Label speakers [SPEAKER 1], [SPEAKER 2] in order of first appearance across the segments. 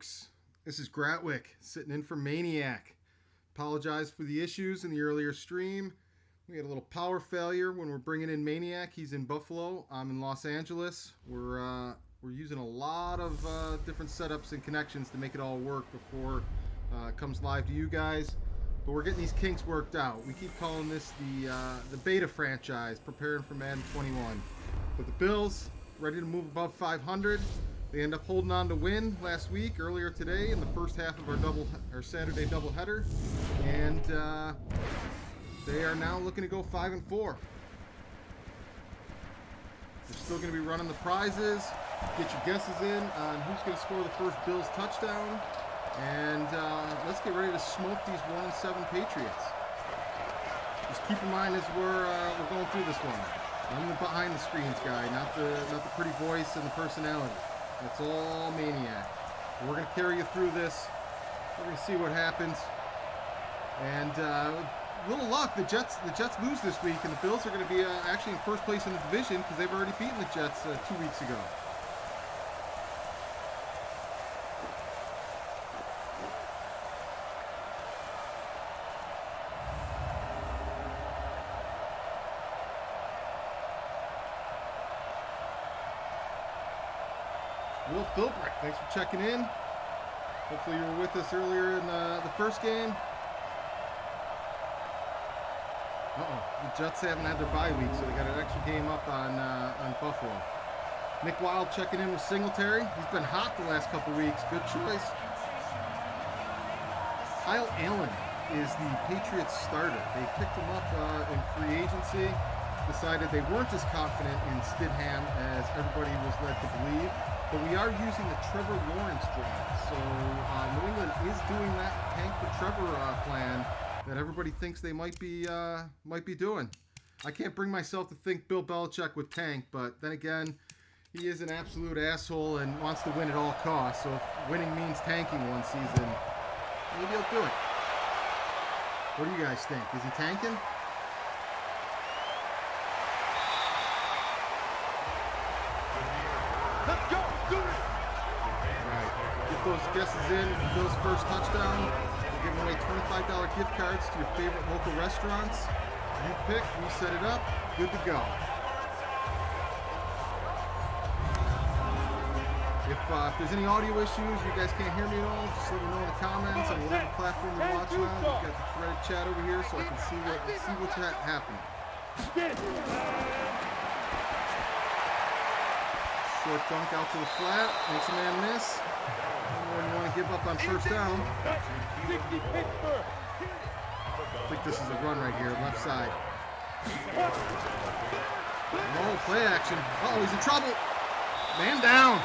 [SPEAKER 1] folks. This is Gratwick sitting in for Maniac. Apologize for the issues in the earlier stream. We had a little power failure when we're bringing in Maniac. He's in Buffalo. I'm in Los Angeles. We're using a lot of different setups and connections to make it all work before it comes live to you guys. But we're getting these kinks worked out. We keep calling this the beta franchise, preparing for Madden 21. But the Bills ready to move above 500. They end up holding on to win last week, earlier today, in the first half of our Saturday doubleheader, and they are now looking to go 5-4. They're still going to be running the prizes. Get your guesses in on who's going to score the first Bills touchdown, and let's get ready to smoke these 1-7 Patriots. Just keep in mind as we're going through this one, I'm the behind the screens guy, not the pretty voice and the personality. It's all Maniac. We're going to carry you through this. We're going to see what happens. And little luck, the Jets lose this week, and the Bills are going to be actually in first place in the division because they've already beaten the Jets 2 weeks ago. Will Philbrick, thanks for checking in. Hopefully you were with us earlier in the first game. The Jets haven't had their bye week, so they got an extra game up on Buffalo. Nick Wild checking in with Singletary. He's been hot the last couple weeks. Good choice. Kyle Allen is the Patriots starter. They picked him up in free agency. Decided they weren't as confident in Stidham as everybody was led to believe. But we are using the Trevor Lawrence draft. So New England is doing that tank for Trevor plan that everybody thinks they might be doing. I can't bring myself to think Bill Belichick would tank, but then again, he is an absolute asshole and wants to win at all costs. So if winning means tanking one season, maybe he'll do it. What do you guys think? Is he tanking?
[SPEAKER 2] Let's go! Do it!
[SPEAKER 1] Right. Get those guesses in. Bill's first touchdown. We're giving away $25 gift cards to your favorite local restaurants. You pick, we set it up. Good to go. If there's any audio issues, you guys can't hear me at all, just let me know in the comments on whatever platform you're watching on. We've got the threaded chat over here so I can see what's happening. Short dunk out to the flat, makes a man miss. When you want to give up on first down. I think this is a run right here, left side. Oh, play action. Uh-oh, he's in trouble. Man down.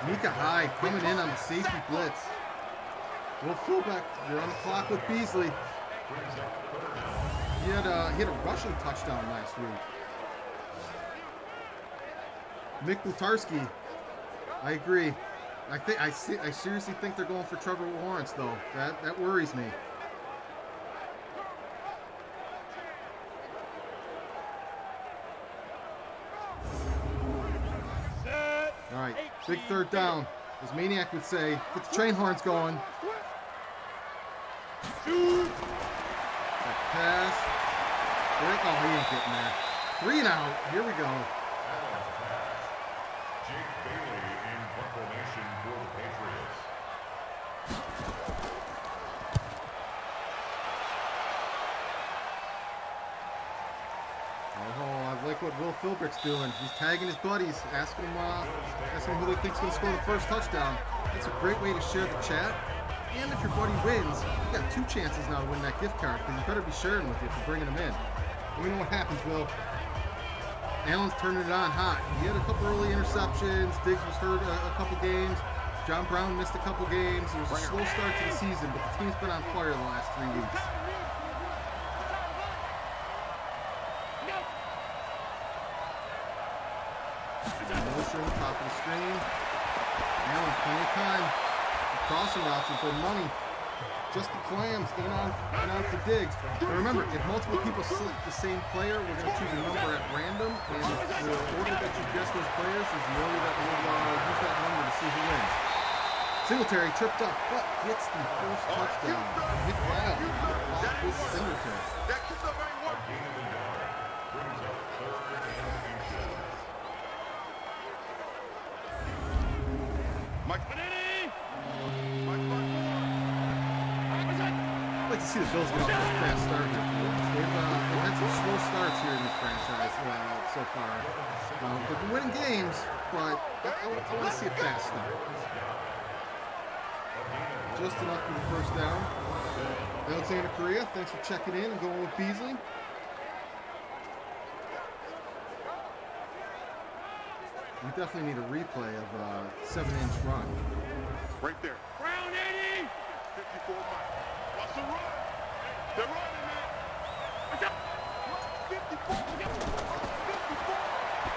[SPEAKER 1] Micah Hyde coming in on the safety blitz. Will fullback, you're on the clock with Beasley. He had a rushing touchdown last week. Mick Lutarski, I agree. I seriously think they're going for Trevor Lawrence though. That worries me. All right, big third down. As Maniac would say, get the train horns going. That pass. Oh, he ain't getting there. 3 and out. Here we go.
[SPEAKER 2] Jake Bailey in proclamation for the Patriots.
[SPEAKER 1] Oh, I like what Will Philbrick's doing. He's tagging his buddies, asking them who they think's going to score the first touchdown. That's a great way to share the chat. And if your buddy wins, you got 2 chances now to win that gift card, because you better be sharing with you for bringing them in. Let me know what happens, Will. Allen's turning it on hot. He had a couple early interceptions. Diggs was hurt a couple games. John Brown missed a couple games. It was a slow start to the season, but the team's been on fire the last 3 weeks. Motion, top of the screen. Allen, plenty of time. The crossing routes with their money. Just the clams in on for Diggs. But remember, if multiple people select the same player, we're going to choose a number at random, and the order that you guess those players is the order that we'll use that number to see who wins. Singletary tripped up, but gets the first touchdown. Nick Wild blocked with Singletary.
[SPEAKER 2] That kick up ain't working. Gain of a yard. Brings up 3rd and inches. Mike Manini.
[SPEAKER 1] I'd like to see the Bills get off to a fast start here for once. They've had some slow starts here in this franchise so far. They've been winning games, but I want to see a fast start. Just enough for the first down. Alexander Correa, thanks for checking in and going with Beasley. We definitely need a replay of a 7-inch run.
[SPEAKER 2] Right there. Brown 80. 54 Mike. What's the run? They're running, man. What's up? 54. 54.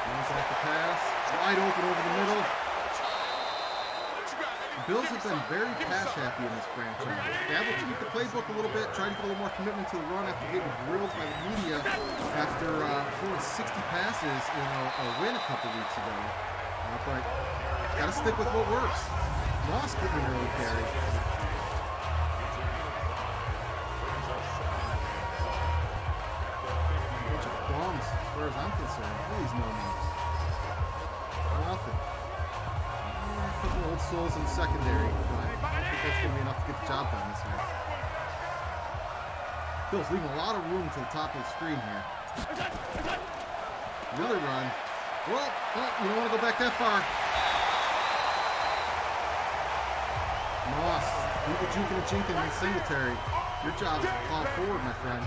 [SPEAKER 1] Runs off the pass. Wide open over the middle. The Bills have been very pass happy in this franchise. They have to tweak the playbook a little bit, trying to get a little more commitment to the run after getting grilled by the media after throwing 60 passes in a win a couple weeks ago. But got to stick with what works. Moss getting an early carry. Bunch of bums as far as I'm concerned. All these no-names. Nothing. A couple old souls in the secondary, but I don't think that's going to be enough to get the job done this week. Bill's leaving a lot of room to the top of the screen here. Another run. Well, you don't want to go back that far. Moss, people juking and jinking in Singletary. Your job is to plow forward, my friend.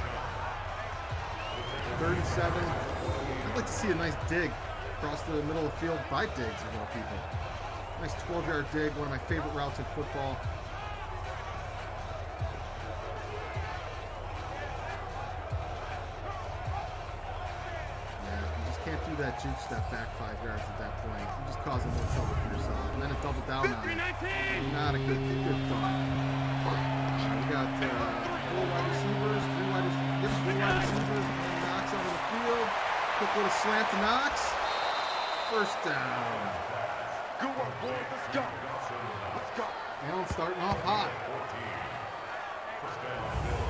[SPEAKER 1] 37. I'd like to see a nice dig across the middle of the field by Diggs, of all people. Nice 12-yard dig, one of my favorite routes in football. Yeah, you just can't do that juke step back 5 yards at that point. You're just causing more trouble for yourself. And then a double down on it. Not a good thought. We got 4 wide receivers, 3 wide receivers. Knox out of the field. Quick little slant to Knox. First down.
[SPEAKER 2] Good work, boys. Let's go. Let's go.
[SPEAKER 1] Allen starting off hot.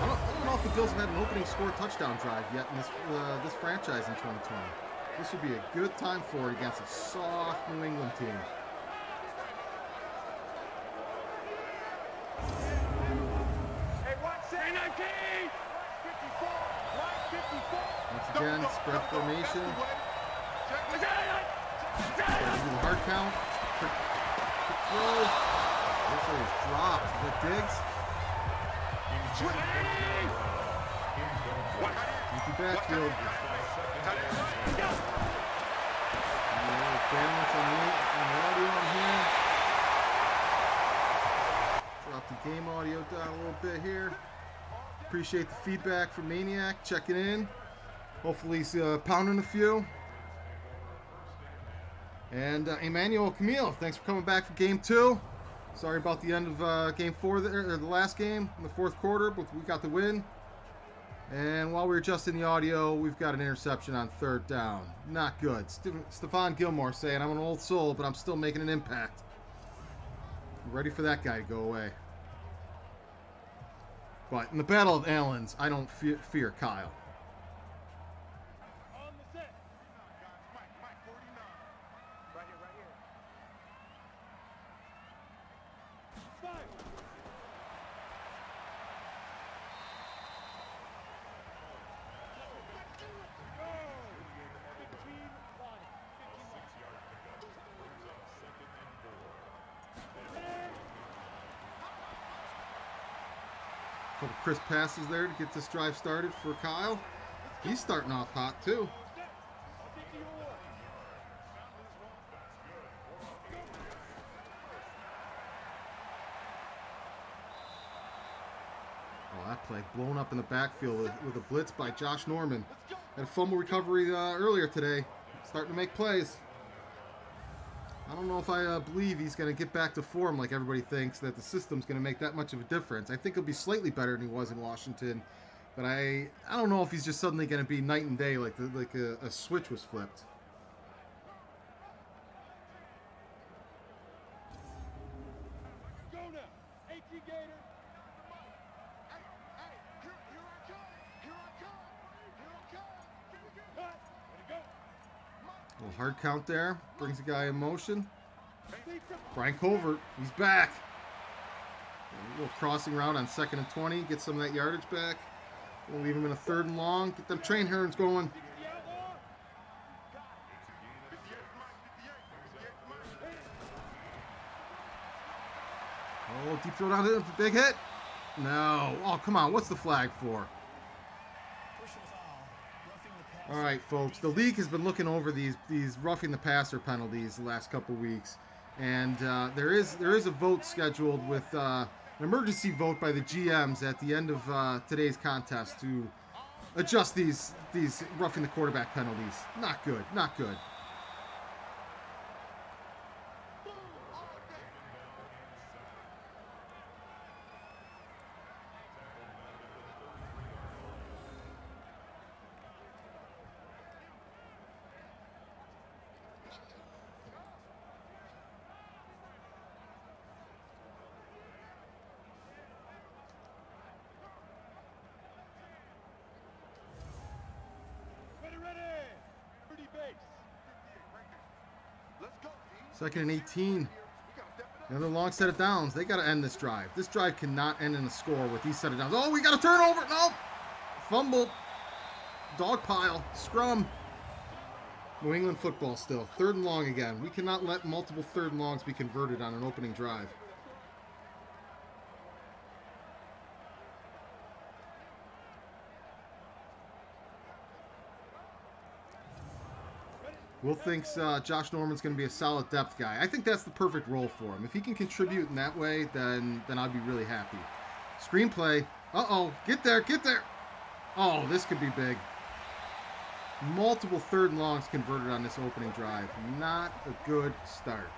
[SPEAKER 1] I don't know if the Bills have had an opening score touchdown drive yet in this franchise in 2020. This would be a good time for it against a soft New England team.
[SPEAKER 2] Hey, watch that. 54.
[SPEAKER 1] Once again, spread formation. Do the hard count. Quick throw. This one is dropped. Is that Diggs? Empty backfield. Balance on the audio on here. Drop the game audio down a little bit here. Appreciate the feedback from Maniac checking in. Hopefully he's pounding a few. And Emmanuel Camille, thanks for coming back for game 2. Sorry about the end of game 4 there, or the last game in the 4th quarter, but we got the win. And while we were adjusting the audio, we've got an interception on 3rd down. Not good. Stephon Gilmore saying, I'm an old soul, but I'm still making an impact. I'm ready for that guy to go away. But in the Battle of Allens, I don't fear Kyle. Couple crisp passes there to get this drive started for Kyle. He's starting off hot too. Oh, that play blown up in the backfield with a blitz by Josh Norman. Had a fumble recovery earlier today. Starting to make plays. I don't know if I believe he's going to get back to form like everybody thinks, that the system's going to make that much of a difference. I think he'll be slightly better than he was in Washington, but I don't know if he's just suddenly going to be night and day like a switch was flipped. A little hard count there. Brings the guy in motion. Brian Covert, he's back. A little crossing route on 2nd and 20. Get some of that yardage back. We'll leave him in a 3rd and long. Get them train horns going. Oh, deep throw down to the big hit. No. Oh, come on. What's the flag for? All right, folks. The league has been looking over these roughing the passer penalties the last couple weeks, and there is a vote scheduled with an emergency vote by the GMs at the end of today's contest to adjust these roughing the quarterback penalties. Not good. Not good. Second and 18. Another long set of downs. They got to end this drive. This drive cannot end in a score with these set of downs. Oh, we got a turnover. Nope. Fumble. Dog pile. Scrum. New England football still. 3rd and long again. We cannot let multiple 3rd and longs be converted on an opening drive. Will thinks Josh Norman's going to be a solid depth guy. I think that's the perfect role for him. If he can contribute in that way, then I'd be really happy. Screenplay. Uh-oh. Get there. Get there. Oh, this could be big. Multiple 3rd and longs converted on this opening drive. Not a good start.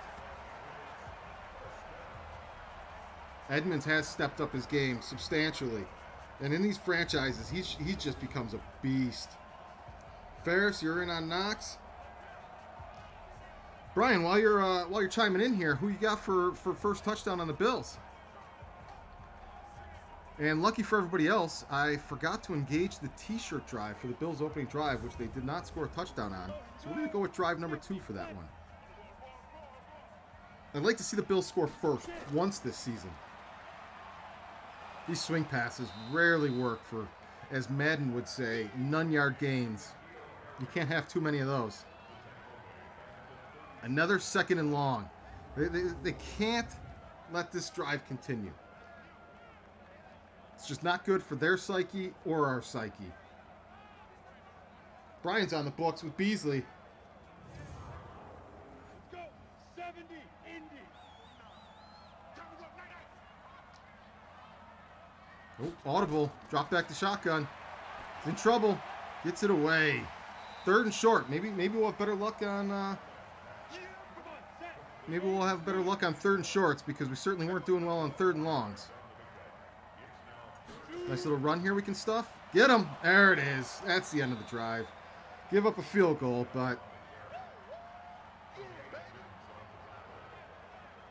[SPEAKER 1] Edmonds has stepped up his game substantially. And in these franchises, he just becomes a beast. Ferris, you're in on Knox. Brian, while you're chiming in here, who you got for first touchdown on the Bills? And lucky for everybody else, I forgot to engage the T-shirt drive for the Bills opening drive, which they did not score a touchdown on. So we're going to go with drive number 2 for that one. I'd like to see the Bills score first, once this season. These swing passes rarely work for, as Madden would say, none-yard gains. You can't have too many of those. Another 2nd and long. They can't let this drive continue. It's just not good for their psyche or our psyche. Brian's on the books with Beasley.
[SPEAKER 2] Let's go. 70, Indy.
[SPEAKER 1] Oh, audible. Drop back the shotgun. He's in trouble. Gets it away. 3rd and short. Maybe we'll have better luck on... Maybe we'll have better luck on 3rd and shorts because we certainly weren't doing well on 3rd and longs. Nice little run here we can stuff. Get him. There it is. That's the end of the drive. Give up a field goal, but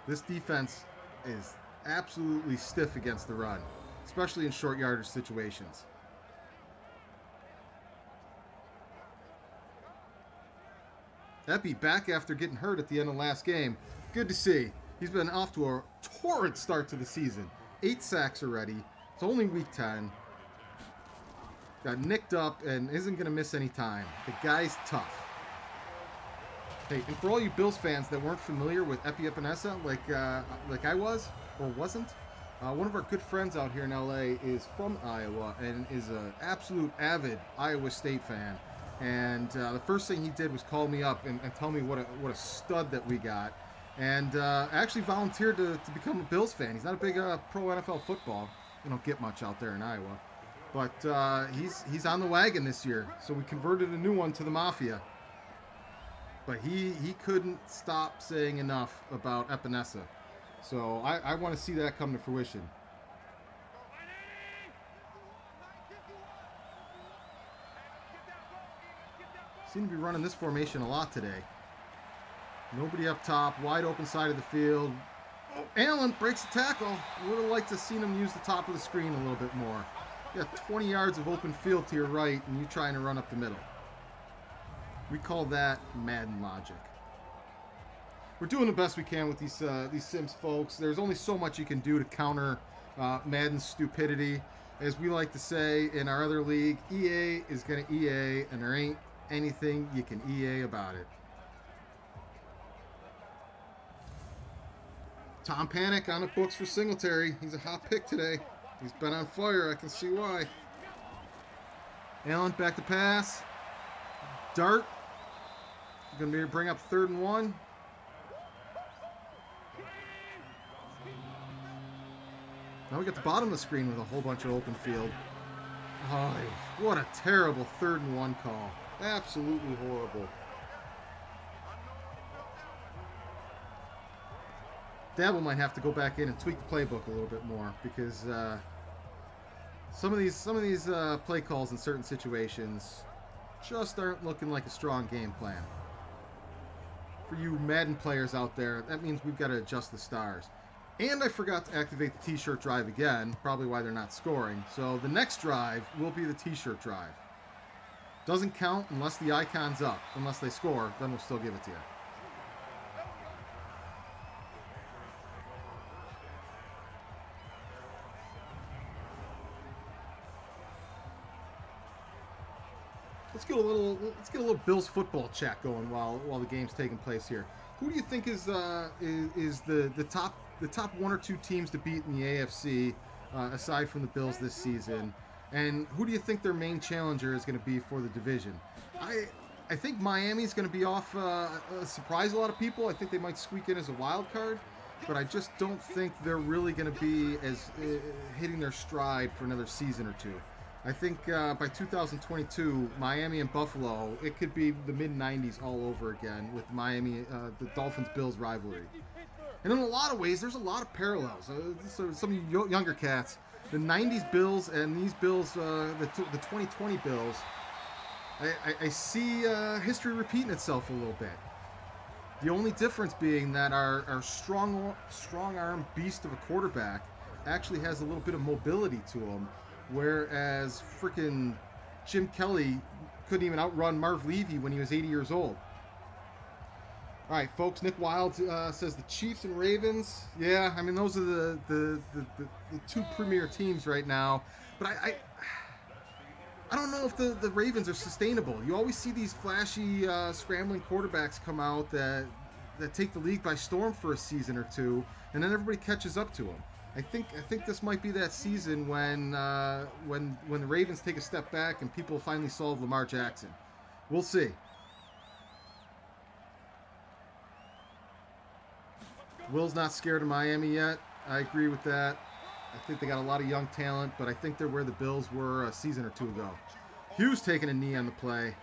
[SPEAKER 1] this defense is absolutely stiff against the run, especially in short yardage situations. Epi back after getting hurt at the end of last game. Good to see. He's been off to a torrid start to the season. 8 sacks already. It's only week 10. Got nicked up and isn't going to miss any time. The guy's tough. Hey, and for all you Bills fans that weren't familiar with Epi Epinesa, like I was or wasn't, one of our good friends out here in LA is from Iowa and is an absolute avid Iowa State fan. And the first thing he did was call me up and tell me what a stud that we got. And actually volunteered to become a Bills fan. He's not a big pro NFL football. You don't get much out there in Iowa. But he's on the wagon this year. So we converted a new one to the Mafia. But he couldn't stop saying enough about Epinesa. So I want to see that come to fruition. Seem to be running this formation a lot today. Nobody up top, wide open side of the field. Oh, Allen breaks the tackle. Would have liked to have seen him use the top of the screen a little bit more. You got 20 yards of open field to your right, and you trying to run up the middle. We call that Madden logic. We're doing the best we can with these Sims, folks. There's only so much you can do to counter Madden's stupidity. As we like to say in our other league, EA is going to EA, and there ain't anything you can EA about it. Tom Panic on the books for Singletary. He's a hot pick today. He's been on fire. I can see why. Allen back to pass. Dart. Going to bring up 3rd and 1. Now we got the bottom of the screen with a whole bunch of open field. Oh, what a terrible 3rd and 1 call. Absolutely horrible. Dabble might have to go back in and tweak the playbook a little bit more, because some of these play calls in certain situations just aren't looking like a strong game plan. For you Madden players out there, that means we've got to adjust the stars. And I forgot to activate the t-shirt drive again, probably why they're not scoring. So the next drive will be the t-shirt drive. Doesn't count unless the icon's up. Unless they score, then we'll still give it to you. Let's get a little Bills football chat going while the game's taking place here. Who do you think is the top 1 or 2 teams to beat in the AFC aside from the Bills this season? And who do you think their main challenger is going to be for the division? I think Miami's going to be off surprise a lot of people. I think they might squeak in as a wild card, but I just don't think they're really going to be as hitting their stride for another season or two. I think by 2022, Miami and Buffalo, it could be the mid-90s all over again with Miami, the Dolphins-Bills rivalry. And in a lot of ways, there's a lot of parallels. So some of you younger cats, the 90s Bills and these Bills, the 2020 Bills, I see history repeating itself a little bit. The only difference being that our strong-arm beast of a quarterback actually has a little bit of mobility to him, whereas frickin' Jim Kelly couldn't even outrun Marv Levy when he was 80 years old. All right, folks. Nick Wild says the Chiefs and Ravens. Yeah, I mean those are the 2 premier teams right now. But I don't know if the Ravens are sustainable. You always see these flashy scrambling quarterbacks come out that take the league by storm for a season or two, and then everybody catches up to them. I think this might be that season when the Ravens take a step back and people finally solve Lamar Jackson. We'll see. Will's not scared of Miami yet. I agree with that. I think they got a lot of young talent, but I think they're where the Bills were a season or 2 ago. Hughes taking a knee on the play.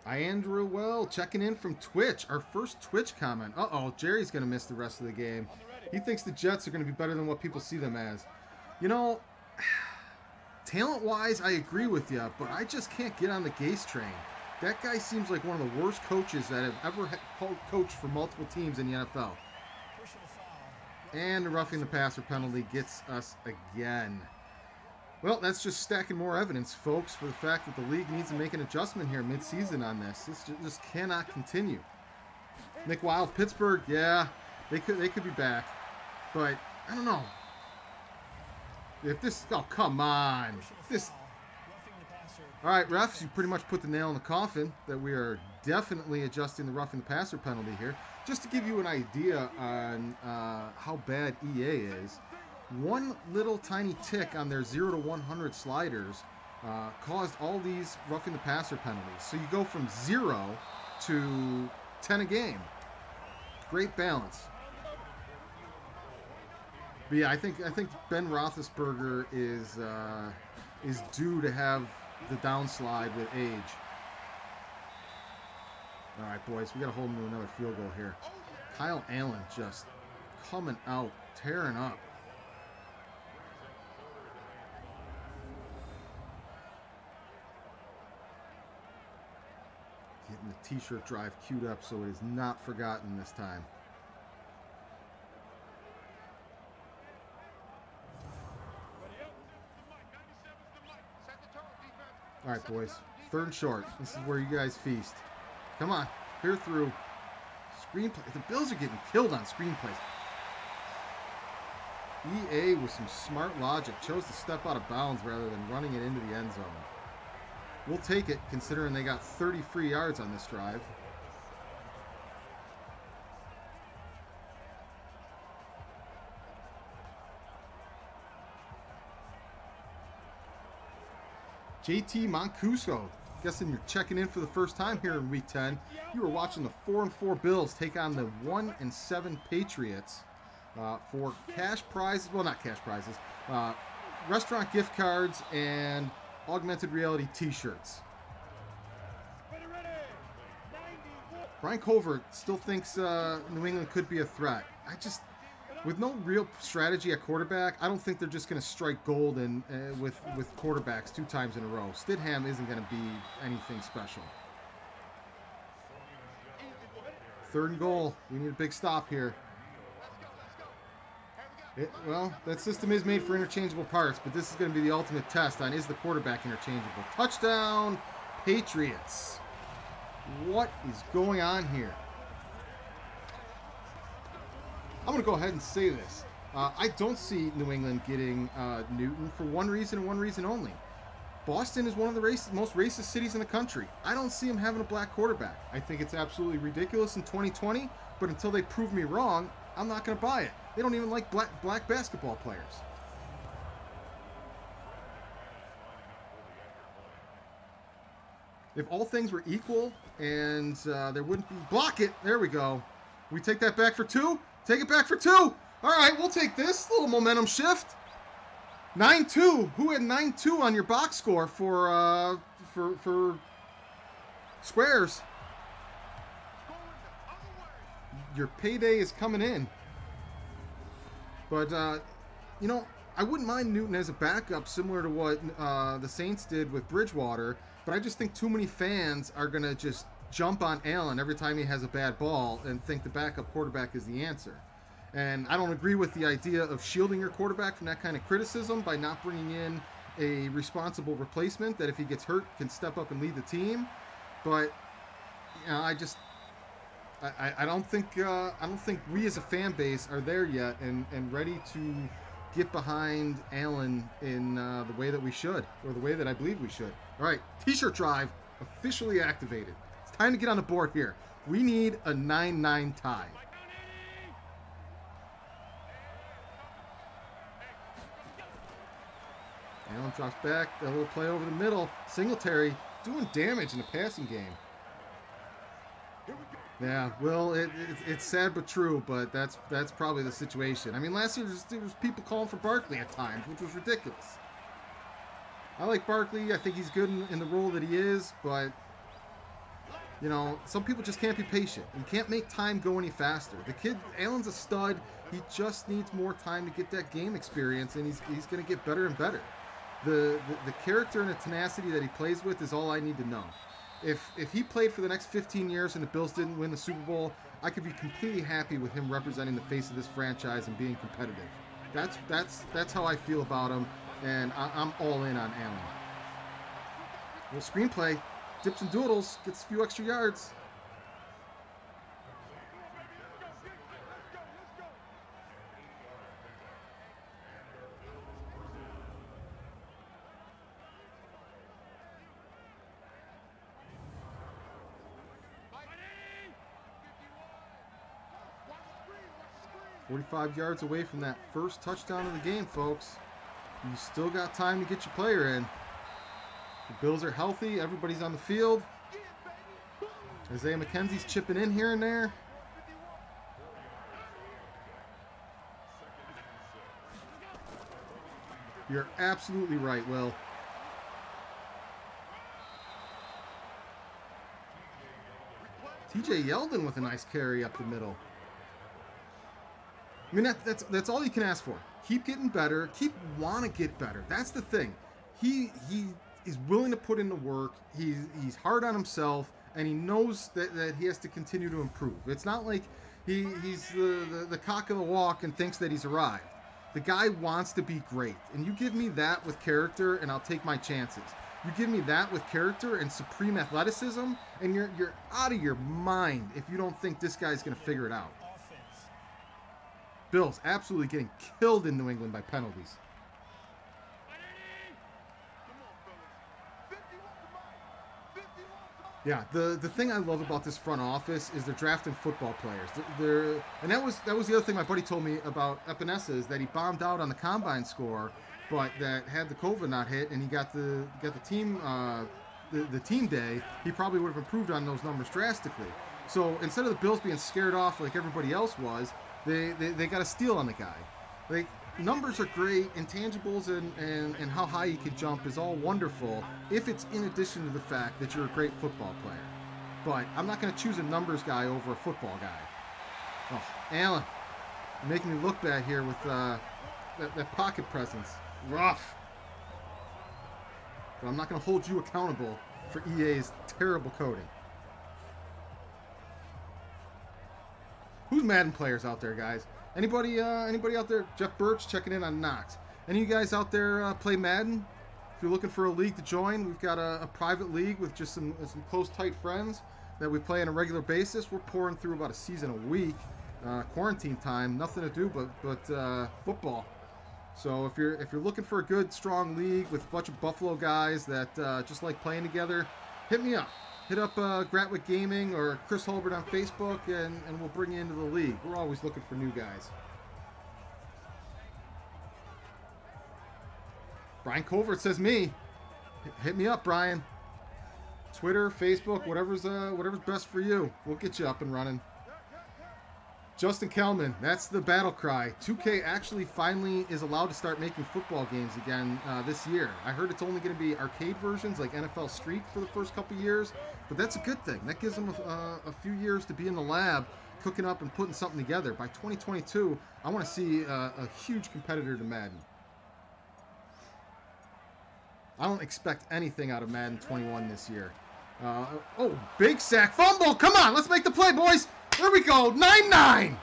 [SPEAKER 1] Andrew Well checking in from Twitch. Our first Twitch comment. Uh-oh, Jerry's going to miss the rest of the game. He thinks the Jets are going to be better than what people see them as. You know, talent-wise, I agree with you, but I just can't get on the Gase train. That guy seems like one of the worst coaches that have ever coached for multiple teams in the NFL. And the roughing the passer penalty gets us again. Well, that's just stacking more evidence, folks, for the fact that the league needs to make an adjustment here mid-season on this. This just cannot continue. Nick Wild, Pittsburgh, yeah, they could be back, but I don't know. If this, oh come on, this. All right, refs, you pretty much put the nail in the coffin that we are definitely adjusting the roughing the passer penalty here. Just to give you an idea on how bad EA is. One little tiny tick on their 0 to 100 sliders caused all these roughing the passer penalties. So you go from 0 to 10 a game. Great balance. But yeah, I think Ben Roethlisberger is due to have the downslide with age. All right, boys, we got to hold him to another field goal here. Kyle Allen just coming out, tearing up. Getting the t-shirt drive queued up so it is not forgotten this time. All right, boys. 3rd and short. This is where you guys feast. Come on. Clear through. Screenplay. The Bills are getting killed on screenplays. EA with some smart logic chose to step out of bounds rather than running it into the end zone. We'll take it, considering they got 30 free yards on this drive. JT Mancuso, guessing you're checking in for the first time here in Week 10. You were watching the 4-4 Bills take on the 1-7 Patriots for cash prizes. Well, not cash prizes. Restaurant gift cards and augmented reality t-shirts. Brian Covert still thinks New England could be a threat. With no real strategy at quarterback, I don't think they're just going to strike gold with quarterbacks 2 times in a row. Stidham isn't going to be anything special. 3rd and goal. We need a big stop here. Well, that system is made for interchangeable parts, but this is going to be the ultimate test on is the quarterback interchangeable. Touchdown, Patriots. What is going on here? I'm going to go ahead and say this. I don't see New England getting Newton for one reason and one reason only. Boston is one of the most racist cities in the country. I don't see him having a black quarterback. I think it's absolutely ridiculous in 2020, but until they prove me wrong, I'm not going to buy it. They don't even like black basketball players. If all things were equal and there wouldn't be... Block it! There we go. We take that back for 2? Take it back for 2! All right, we'll take this. Little momentum shift. 9-2. Who had 9-2 on your box score for squares? Your payday is coming in. But, you know, I wouldn't mind Newton as a backup, similar to what the Saints did with Bridgewater, but I just think too many fans are going to just jump on Allen every time he has a bad ball and think the backup quarterback is the answer. And I don't agree with the idea of shielding your quarterback from that kind of criticism by not bringing in a responsible replacement that if he gets hurt can step up and lead the team. But, you know, I don't think we as a fan base are there yet and ready to get behind Allen in the way that we should, or the way that I believe we should. All right, t-shirt drive officially activated. It's time to get on the board here. We need a 9-9 tie. Allen drops back, a little play over the middle. Singletary doing damage in the passing game. Yeah, well, it's sad but true, but that's probably the situation. I mean, last year there was people calling for Barkley at times, which was ridiculous. I like Barkley. I think he's good in the role that he is, but, you know, some people just can't be patient. You can't make time go any faster. The kid, Allen's a stud. He just needs more time to get that game experience, and he's going to get better and better. The character and the tenacity that he plays with is all I need to know. If he played for the next 15 years and the Bills didn't win the Super Bowl, I could be completely happy with him representing the face of this franchise and being competitive. That's how I feel about him, and I'm all in on Allen. Well, screenplay, dips and doodles, gets a few extra yards. .45 yards away from that first touchdown of the game, folks. You still got time to get your player in. The Bills are healthy. Everybody's on the field. Isaiah McKenzie's chipping in here and there. You're absolutely right, Will. TJ Yeldon with a nice carry up the middle. I mean, that's all you can ask for. Keep getting better. Keep want to get better. That's the thing. He is willing to put in the work. He's hard on himself, and he knows that he has to continue to improve. It's not like he's the cock of the walk and thinks that he's arrived. The guy wants to be great, and you give me that with character, and I'll take my chances. You give me that with character and supreme athleticism, and you're out of your mind if you don't think this guy's going to figure it out. Bills absolutely getting killed in New England by penalties. Yeah, the thing I love about this front office is they're drafting football players. And that was the other thing my buddy told me about Epinesa, is that he bombed out on the combine score, but that had the COVID not hit and he got the team the team day, he probably would have improved on those numbers drastically. So instead of the Bills being scared off like everybody else was, they got a steal on the guy. Like, numbers are great, intangibles and how high you can jump is all wonderful if it's in addition to the fact that you're a great football player. But I'm not going to choose a numbers guy over a football guy. Oh, Allen, you're making me look bad here with that pocket presence. Rough. But I'm not going to hold you accountable for EA's terrible coding. Who's Madden players out there, guys? Anybody out there? Jeff Birch checking in on Knox. Any of you guys out there play Madden? If you're looking for a league to join, we've got a private league with just some close, tight friends that we play on a regular basis. We're pouring through about a season a week. Quarantine time, nothing to do but football. So if you're looking for a good, strong league with a bunch of Buffalo guys that just like playing together, hit me up. Hit up Gratwick Gaming or Chris Holbert on Facebook, and we'll bring you into the league. We're always looking for new guys. Brian Covert says me. Hit me up, Brian. Twitter, Facebook, whatever's best for you. We'll get you up and running. Justin Kelman, that's the battle cry. 2K actually finally is allowed to start making football games again this year. I heard it's only going to be arcade versions like NFL Street for the first couple years, but that's a good thing. That gives them a few years to be in the lab, cooking up and putting something together. By 2022, I want to see a huge competitor to Madden. I don't expect anything out of Madden 21 this year. Oh, big sack, fumble! Come on, let's make the play, boys! There we go, 9-9!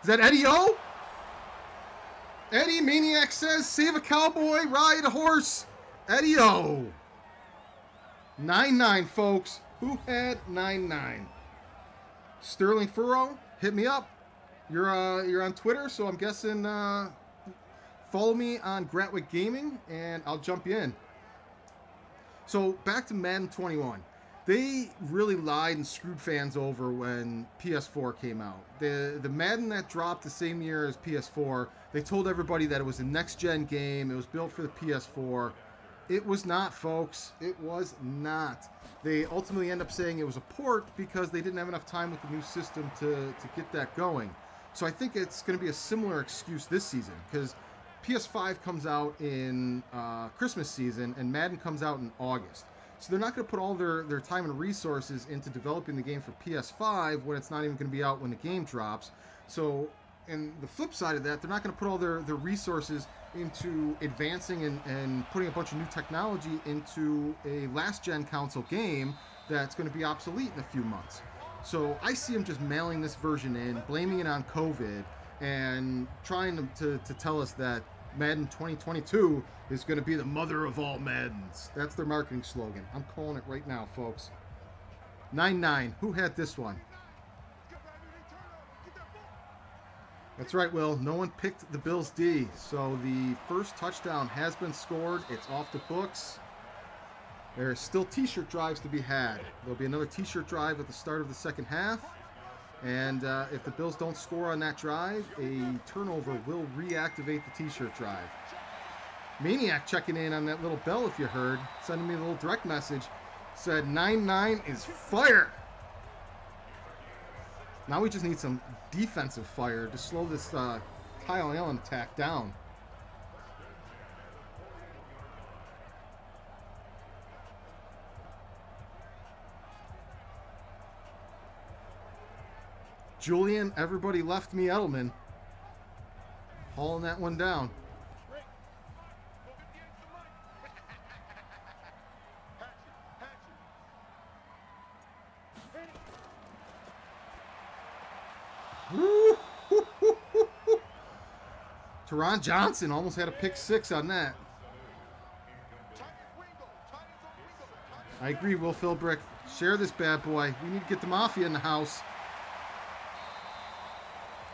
[SPEAKER 1] Is that Eddie O? Eddie Maniac says, save a cowboy, ride a horse. Eddie O. 9-9, folks. Who had 9-9? Sterling Furrow, hit me up. You're on Twitter, so I'm guessing follow me on Gratwick Gaming, and I'll jump you in. So back to Madden 21. They really lied and screwed fans over when PS4 came out. The Madden that dropped the same year as PS4, they told everybody that it was a next-gen game. It was built for the PS4. It was not, folks. It was not. They ultimately end up saying it was a port because they didn't have enough time with the new system to get that going. So I think it's going to be a similar excuse this season because PS5 comes out in Christmas season and Madden comes out in August. So they're not going to put all their time and resources into developing the game for PS5 when it's not even going to be out when the game drops. So, and the flip side of that, they're not going to put all their resources into advancing and putting a bunch of new technology into a last-gen console game that's going to be obsolete in a few months. So I see them just mailing this version in, blaming it on COVID, and trying to tell us that Madden 2022 is going to be the mother of all Maddens. That's their marketing slogan. I'm calling it right now, folks. 9-9. Who had this one? That's right, Will. No one picked the Bills D. So the first touchdown has been scored. It's off the books. There are still t-shirt drives to be had. There'll be another t-shirt drive at the start of the second half. And if the Bills don't score on that drive, a turnover will reactivate the t-shirt drive. Maniac checking in on that little bell, if you heard, sending me a little direct message, said 9-9 is fire. Now we just need some defensive fire to slow this Kyle Allen attack down. Julian, everybody left me Edelman. Hauling that one down. Teron Johnson almost had a pick six on that. I agree, Will Philbrick. Share this bad boy. We need to get the Mafia in the house.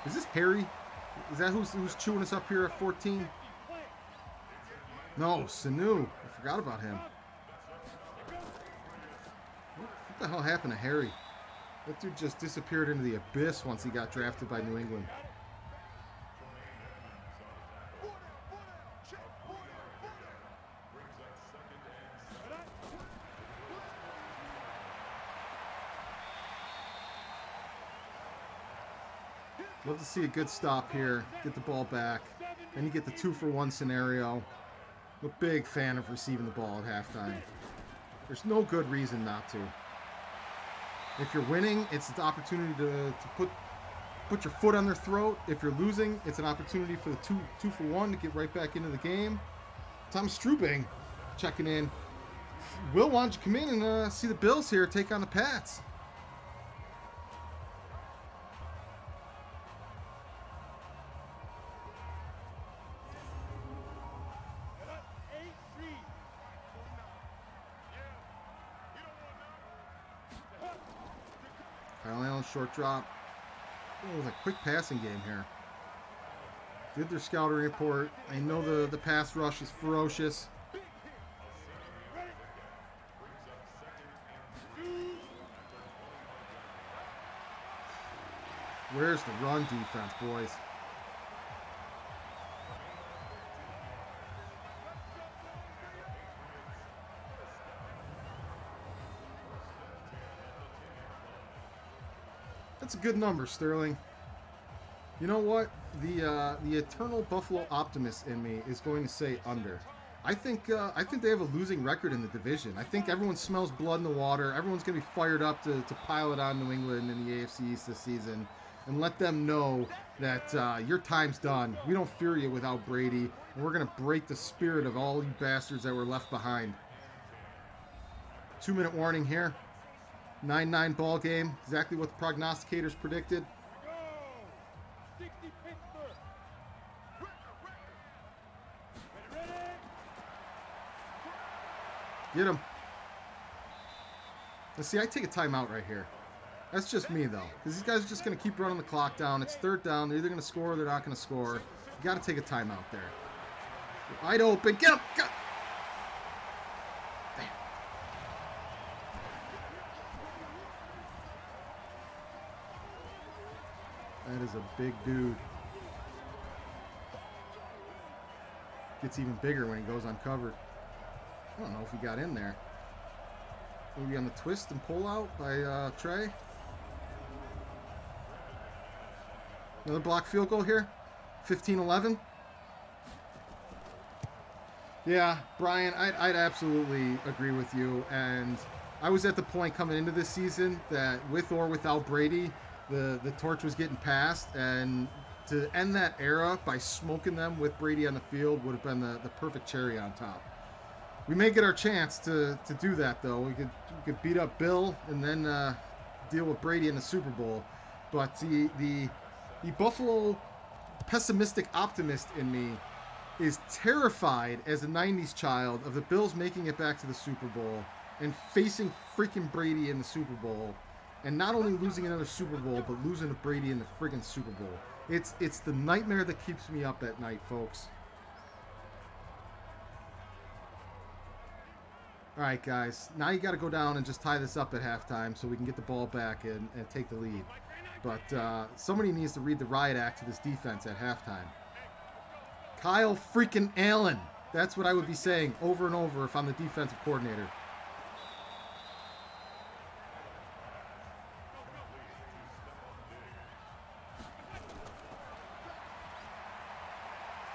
[SPEAKER 1] Is this Harry? Is that who's chewing us up here at 14? No, Sanu. I forgot about him. What the hell happened to Harry? That dude just disappeared into the abyss once he got drafted by New England. Love to see a good stop here. Get the ball back. Then you get the 2-for-1 scenario. I'm a big fan of receiving the ball at halftime. There's no good reason not to. If you're winning, it's the opportunity to put your foot on their throat. If you're losing, it's an opportunity for the 2-for-1 to get right back into the game. Tom Strubing checking in. Will, why don't you come in and see the Bills here take on the Pats? Kyle Allen, short drop. Oh, it was a quick passing game here. Did their scouting report. I know the pass rush is ferocious. Where's the run defense, boys? That's a good number, Sterling. You know what? The eternal Buffalo optimist in me is going to say under. I think they have a losing record in the division. I think everyone smells blood in the water. Everyone's going to be fired up to pile it on New England in the AFC East this season and let them know that your time's done. We don't fear you without Brady, and we're going to break the spirit of all you bastards that were left behind. 2-minute warning here. 9-9 ball game, exactly what the prognosticators predicted. Get him. Let's see, I take a timeout right here. That's just me, though, because these guys are just going to keep running the clock down. It's third down. They're either going to score or they're not going to score. You got to take a timeout there. Wide open. Get him. Get him. That is a big dude. Gets even bigger when he goes uncovered. I don't know if he got in there. Maybe on the twist and pull out by Trey. Another block field goal here. 15-11. Yeah, Brian, I'd absolutely agree with you. And I was at the point coming into this season that with or without Brady, the torch was getting passed, and to end that era by smoking them with Brady on the field would have been the perfect cherry on top. We may get our chance to do that, though. We could beat up Bill and then deal with Brady in the Super Bowl. But the Buffalo pessimistic optimist in me is terrified as a 90s child of the Bills making it back to the Super Bowl and facing freaking Brady in the Super Bowl. And not only losing another Super Bowl, but losing to Brady in the friggin' Super Bowl. It's the nightmare that keeps me up at night, folks. All right, guys. Now you got to go down and just tie this up at halftime so we can get the ball back and take the lead. But somebody needs to read the riot act to this defense at halftime. Kyle freaking Allen. That's what I would be saying over and over if I'm the defensive coordinator.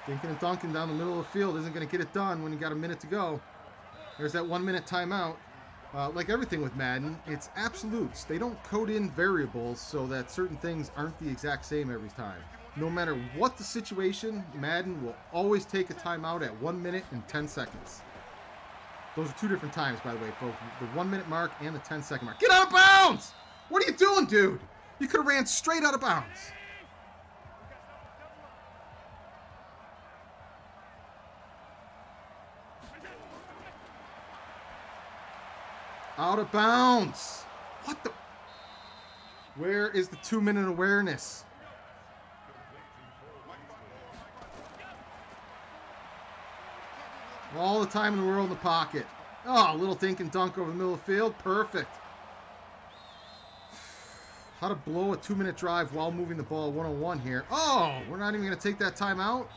[SPEAKER 1] Dinking and dunking down the middle of the field isn't going to get it done when you got a minute to go. There's that 1-minute timeout. Like everything with Madden, it's absolutes. They don't code in variables so that certain things aren't the exact same every time. No matter what the situation, Madden will always take a timeout at 1 minute and 10 seconds. Those are two different times, by the way, folks. The 1 minute mark and the 10-second mark. Get out of bounds! What are you doing, dude? You could have ran straight out of bounds. Out of bounds. What the? Where is the 2-minute awareness? All the time in the world in the pocket. Oh, a little dink and dunk over the middle of the field. Perfect. How to blow a 2-minute drive while moving the ball 101 here. Oh, we're not even going to take that timeout?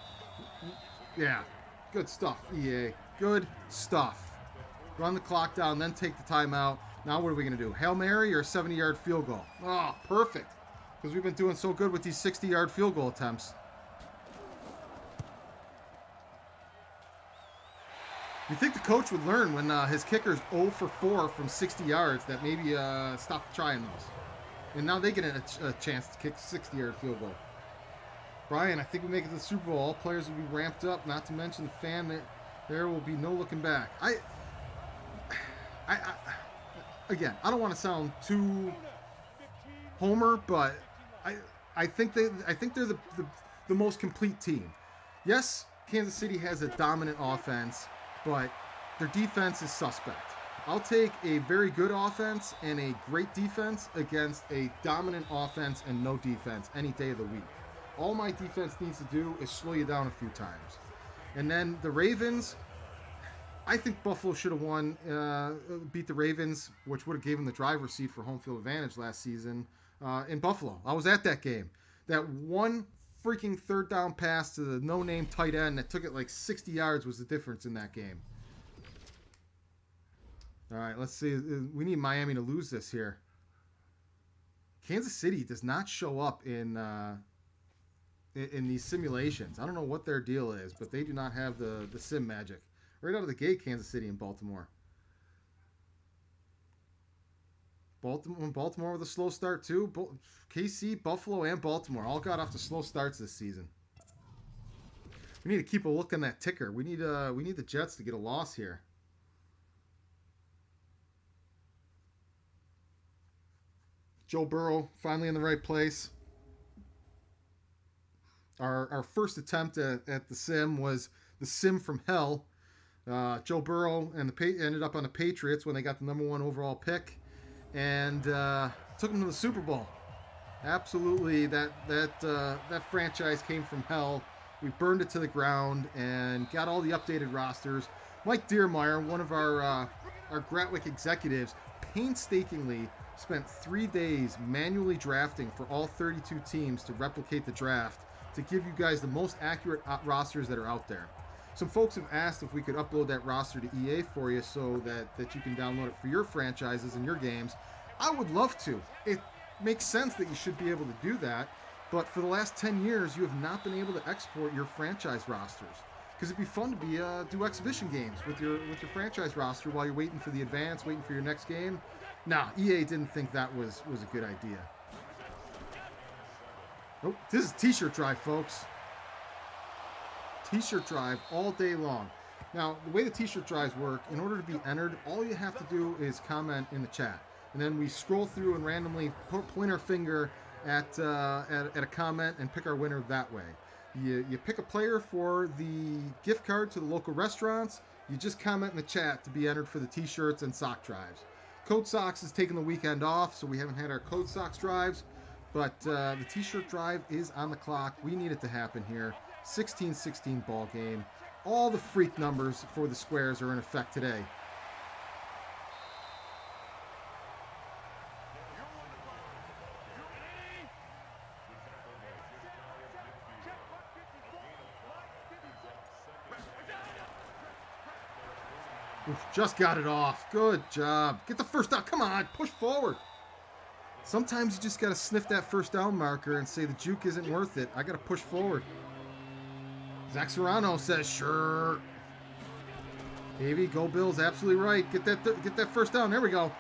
[SPEAKER 1] Yeah, good stuff, EA. Good stuff. Run the clock down, then take the timeout. Now what are we going to do? Hail Mary or a 70-yard field goal? Oh, perfect. Because we've been doing so good with these 60-yard field goal attempts. You think the coach would learn when his kicker's 0 for 4 from 60 yards that maybe stop trying those. And now they get a chance to kick a 60-yard field goal. Brian, I think we make it to the Super Bowl. All players will be ramped up, not to mention the fan. There will be no looking back. Again, I don't want to sound too homer, but I think they're the most complete team. Yes, Kansas City has a dominant offense, but their defense is suspect. I'll take a very good offense and a great defense against a dominant offense and no defense any day of the week. All my defense needs to do is slow you down a few times. And then the Ravens, I think Buffalo should have won, beat the Ravens, which would have given them the driver's seat for home field advantage last season in Buffalo. I was at that game. That one freaking third down pass to the no-name tight end that took it like 60 yards was the difference in that game. All right, let's see. We need Miami to lose this here. Kansas City does not show up in these simulations. I don't know what their deal is, but they do not have the sim magic. Right out of the gate, Kansas City and Baltimore. Baltimore with a slow start too. KC, Buffalo, and Baltimore all got off to slow starts this season. We need to keep a look on that ticker. We need the Jets to get a loss here. Joe Burrow finally in the right place. Our first attempt at the sim was the sim from hell. Joe Burrow and ended up on the Patriots when they got the #1 overall pick, and took them to the Super Bowl. Absolutely, that franchise came from hell. We burned it to the ground and got all the updated rosters. Mike Diermeyer, one of our Gratwick executives, painstakingly spent 3 days manually drafting for all 32 teams to replicate the draft to give you guys the most accurate rosters that are out there. Some folks have asked if we could upload that roster to EA for you so that you can download it for your franchises and your games. I would love to. It makes sense that you should be able to do that, but for the last 10 years, you have not been able to export your franchise rosters. Because it'd be fun to do exhibition games with your franchise roster while you're waiting for the advance, waiting for your next game. Nah, EA didn't think that was a good idea. Oh, this is T-shirt drive, folks. T-shirt drive all day long. Now, the way the T-shirt drives work, in order to be entered, all you have to do is comment in the chat. And then we scroll through and randomly point our finger at a comment and pick our winner that way. You pick a player for the gift card to the local restaurants. You just comment in the chat to be entered for the T-shirts and sock drives. Code Socks is taking the weekend off, so we haven't had our Code Socks drives. But the T-shirt drive is on the clock. We need it to happen here. 16-16 ball game. All the freak numbers for the squares are in effect today. Oof, just got it off. Good job. Get the first down. Come on, push forward. Sometimes you just got to sniff that first down marker and say the juke isn't worth it. I got to push forward. Zach Serrano says, sure. Davey, go Bills, absolutely right. Get that first down. There we go.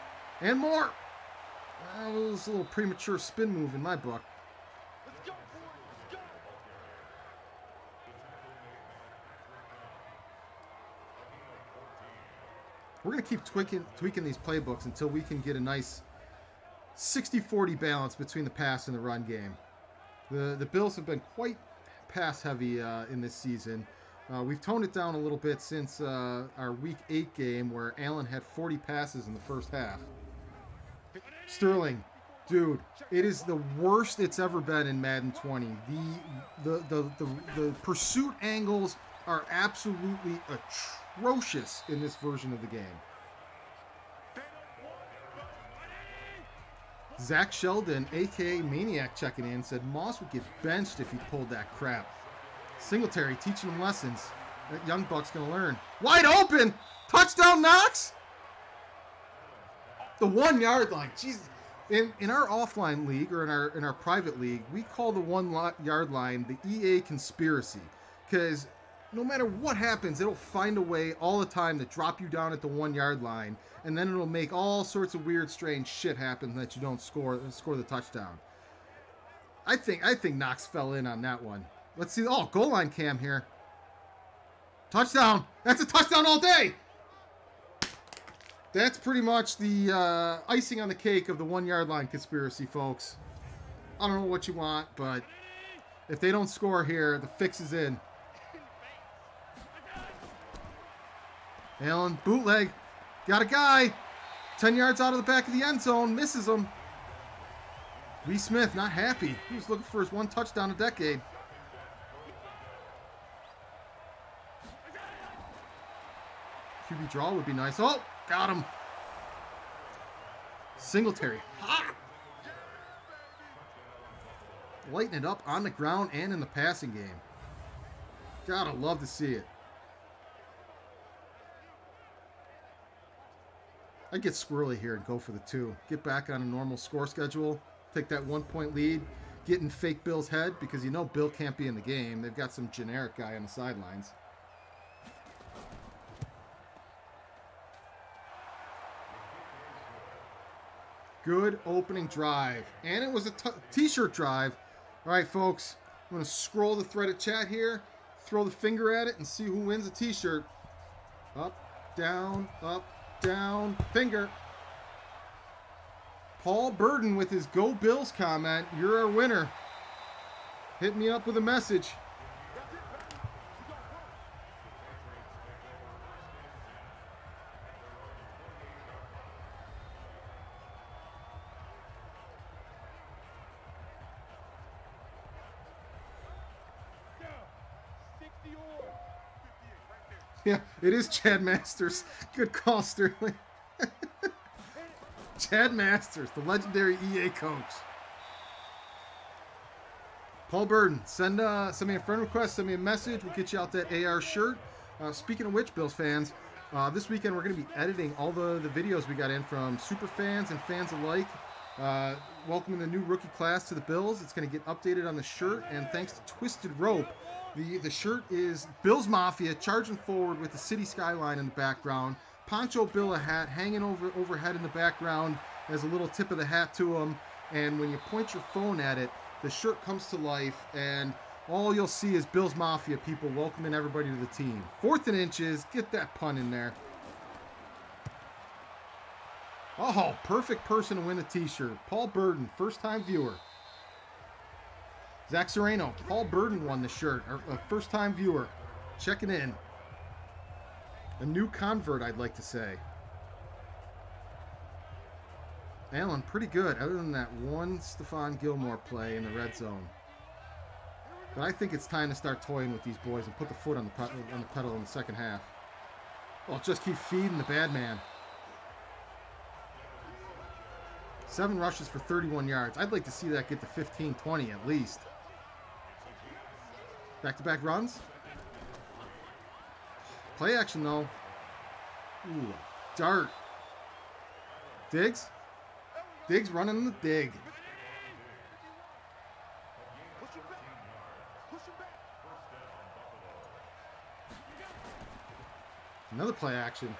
[SPEAKER 1] And more. That was a little premature spin move in my book. We're going to keep tweaking these playbooks until we can get a nice 60-40 balance between the pass and the run game. The Bills have been quite pass heavy in this season. We've toned it down a little bit since our Week 8 game where Allen had 40 passes in the first half. Sterling, dude, it is the worst it's ever been in Madden 20. The pursuit angles are absolutely atrocious in this version of the game. Zach Sheldon, aka Maniac, checking in, said Moss would get benched if he pulled that crap. Singletary teaching him lessons. That young buck's gonna learn. Wide open! Touchdown, Knox! The 1 yard line. Jesus. In our offline league, or in our private league, we call the 1 yard line the EA conspiracy. Because no matter what happens, it'll find a way all the time to drop you down at the 1 yard line, and then it'll make all sorts of weird, strange shit happen that you don't score the touchdown. I think Knox fell in on that one. Let's see. Oh, goal line cam here. Touchdown. That's a touchdown all day. That's pretty much the icing on the cake of the 1 yard line conspiracy, folks. I don't know what you want, but if they don't score here, the fix is in. Allen, bootleg. Got a guy. 10 yards out of the back of the end zone. Misses him. Lee Smith, not happy. He was looking for his 1 touchdown a decade. QB draw would be nice. Oh, got him. Singletary. Ha! Lighting it up on the ground and in the passing game. Gotta love to see it. I get squirrely here and go for the 2. Get back on a normal score schedule. Take that 1-point lead. Get in fake Bill's head because you know Bill can't be in the game. They've got some generic guy on the sidelines. Good opening drive. And it was a t-shirt drive. All right, folks. I'm going to scroll the thread of chat here. Throw the finger at it and see who wins a t-shirt. Up, down, finger. Paul Burden with his Go Bills comment. You're our winner. Hit me up with a message. Yeah, it is Chad Masters. Good call, Sterling. Chad Masters, the legendary EA coach. Paul Burden, send me a friend request, send me a message. We'll get you out that AR shirt. Speaking of which, Bills fans, this weekend we're going to be editing all the videos we got in from super fans and fans alike. Welcoming the new rookie class to the Bills. It's going to get updated on the shirt, and thanks to Twisted Rope, the shirt is Bills Mafia charging forward with the city skyline in the background. Poncho Bill a hat hanging overhead in the background as a little tip of the hat to him. And when you point your phone at it, the shirt comes to life, and all you'll see is Bills Mafia people welcoming everybody to the team. 4th and inches. Get that pun in there. Oh, perfect person to win the t-shirt. Paul Burden, first-time viewer. Zach Serrano, Paul Burden won the shirt. A first-time viewer. Checking in. A new convert, I'd like to say. Allen, pretty good, other than that one Stephon Gilmore play in the red zone. But I think it's time to start toying with these boys and put the foot on the pedal in the second half. Well, just keep feeding the bad man. 7 rushes for 31 yards. I'd like to see that get to 15, 20 at least. Back-to-back runs. Play action, though. Ooh, dart. Diggs. Diggs running the dig. Another play action.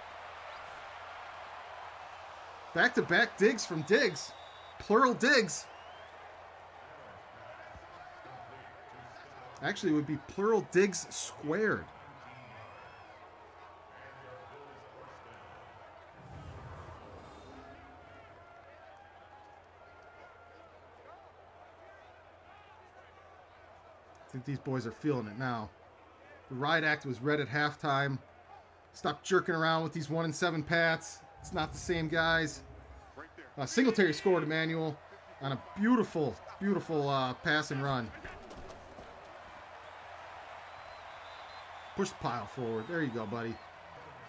[SPEAKER 1] Back-to-back digs from Diggs. Plural digs. Actually, it would be plural digs squared. I think these boys are feeling it now. The riot act was read at halftime. Stop jerking around with these 1-7 Pats. It's not the same guys. Singletary scored, Emmanuel, on a beautiful, beautiful pass and run. Push the pile forward. There you go, buddy.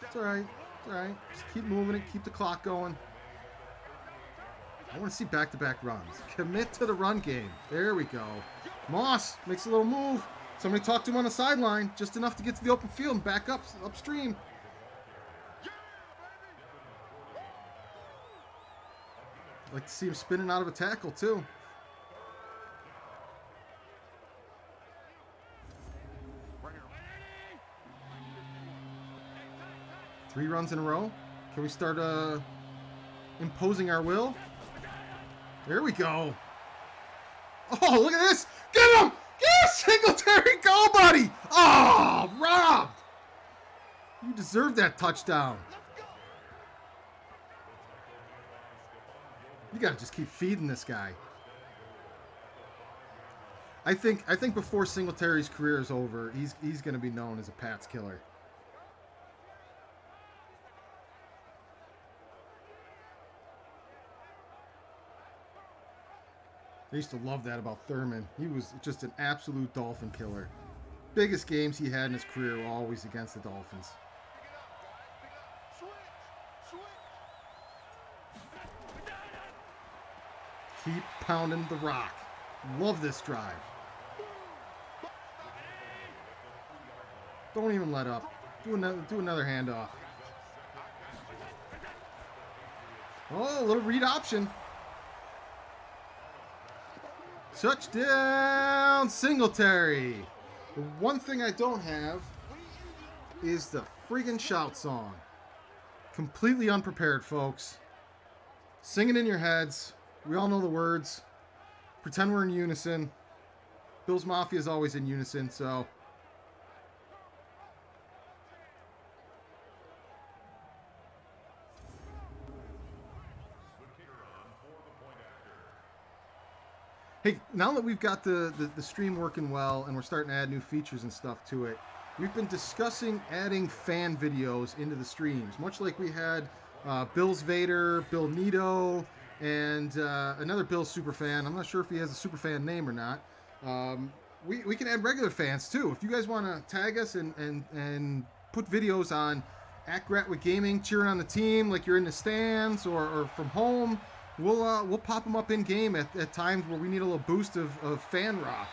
[SPEAKER 1] It's all right. It's all right. Just keep moving it. Keep the clock going. I want to see back-to-back runs. Commit to the run game. There we go. Moss makes a little move. Somebody talked to him on the sideline. Just enough to get to the open field and back up upstream. I'd like to see him spinning out of a tackle, too. Three runs in a row. Can we start imposing our will? There we go. Oh, look at this. Get him! Get Singletary! Go, buddy! Oh, robbed! You deserve that touchdown. You got to just keep feeding this guy. I think before Singletary's career is over, he's going to be known as a Pats killer. I used to love that about Thurman. He was just an absolute Dolphin killer. Biggest games he had in his career were always against the Dolphins. Keep pounding the rock. Love this drive. Don't even let up. Do another handoff. Oh, a little read option. Touchdown, Singletary. The one thing I don't have is the friggin' shout song. Completely unprepared, folks. Sing it in your heads. We all know the words. Pretend we're in unison. Bills Mafia is always in unison, so. Hey, now that we've got the stream working well and we're starting to add new features and stuff to it, we've been discussing adding fan videos into the streams, much like we had Bills Vader, Bill Nito, and another Bills superfan. I'm not sure if he has a superfan name or not. We can add regular fans too. If you guys want to tag us and put videos on @Gratwick Gaming cheering on the team like you're in the stands or from home, we'll pop them up in game at times where we need a little boost of fan rock.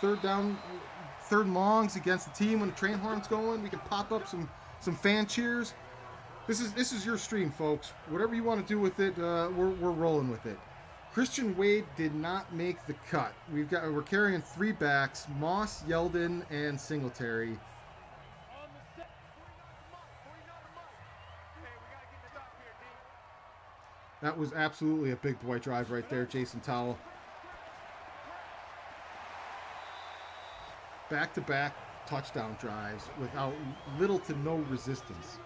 [SPEAKER 1] Third and longs against the team when the train horn's going, we can pop up some fan cheers. This is your stream, folks. Whatever you want to do with it, we're rolling with it. Christian Wade did not make the cut. We're carrying three backs: Moss, Yeldon, and Singletary. That was absolutely a big boy drive right there, Jason Towell. Back-to-back touchdown drives without little to no resistance.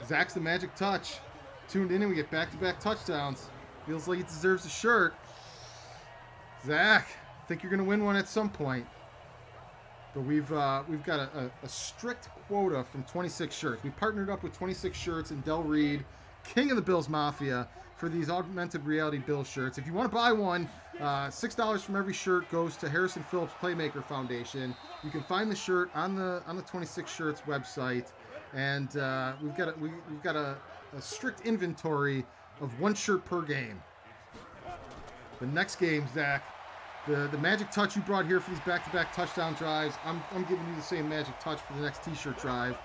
[SPEAKER 1] Zach's the magic touch. Tuned in and we get back-to-back touchdowns. Feels like he deserves a shirt. Zach, I think you're going to win one at some point. But we've got a strict quota from 26 shirts. We partnered up with 26 shirts and Del Reed, king of the Bills Mafia, for these augmented reality Bills shirts. If you want to buy one, $6 from every shirt goes to Harrison Phillips Playmaker Foundation. You can find the shirt on the 26 shirts website, and we've got a strict inventory of one shirt per game. The next game, Zach, the magic touch you brought here for these back-to-back touchdown drives, I'm giving you the same magic touch for the next t-shirt drive.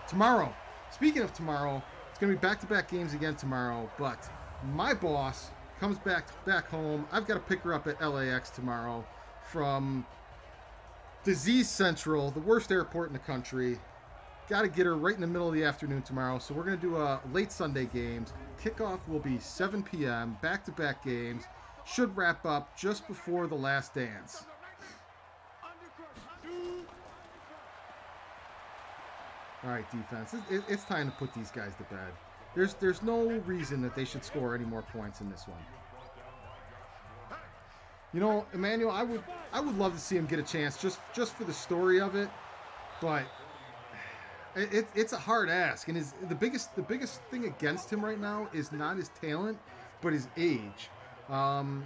[SPEAKER 1] Tomorrow, speaking of tomorrow, it's going to be back-to-back games again tomorrow, but my boss comes back home. I've got to pick her up at LAX tomorrow from Disease Central, the worst airport in the country. Got to get her right in the middle of the afternoon tomorrow, so we're going to do late Sunday games. Kickoff will be 7 p.m., back-to-back games. Should wrap up just before the last dance. All right, defense. It's time to put these guys to bed. There's no reason that they should score any more points in this one. You know, Emmanuel, I would love to see him get a chance just for the story of it, but it's a hard ask. And the biggest thing against him right now is not his talent, but his age. I'm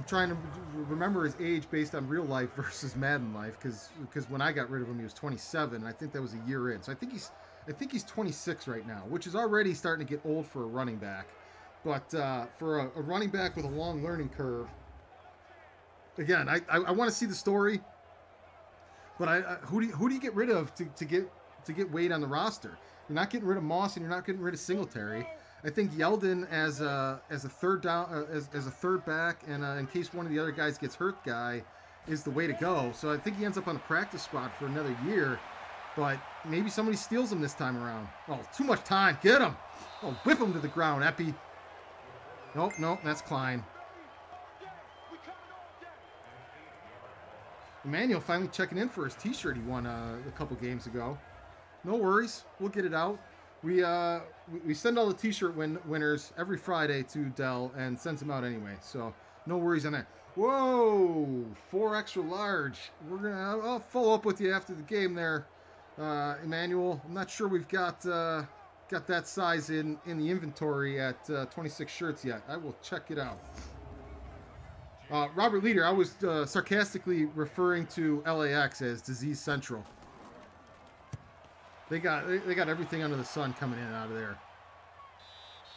[SPEAKER 1] trying to remember his age based on real life versus Madden life, because when I got rid of him, he was 27, and I think that was a year in. So I think he's 26 right now, which is already starting to get old for a running back. But for a running back with a long learning curve, again, I want to see the story. But who do you get rid of to get weight on the roster? You're not getting rid of Moss, and you're not getting rid of Singletary. I think Yeldon as a third down as a third back, and in case one of the other guys gets hurt, guy is the way to go. So I think he ends up on the practice squad for another year. But maybe somebody steals him this time around. Oh, too much time. Get him. Oh, whip him to the ground, Epi. Nope, that's Klein. Emmanuel finally checking in for his T-shirt he won a couple games ago. No worries, we'll get it out. We send all the T-shirt winners every Friday to Dell and sends them out anyway. So no worries on that. Whoa, 4 extra large. I'll follow up with you after the game there, Emmanuel. I'm not sure we've got that size in the inventory at 26 shirts yet. I will check it out. Robert Leader, I was sarcastically referring to LAX as Disease Central. They got everything under the sun coming in and out of there.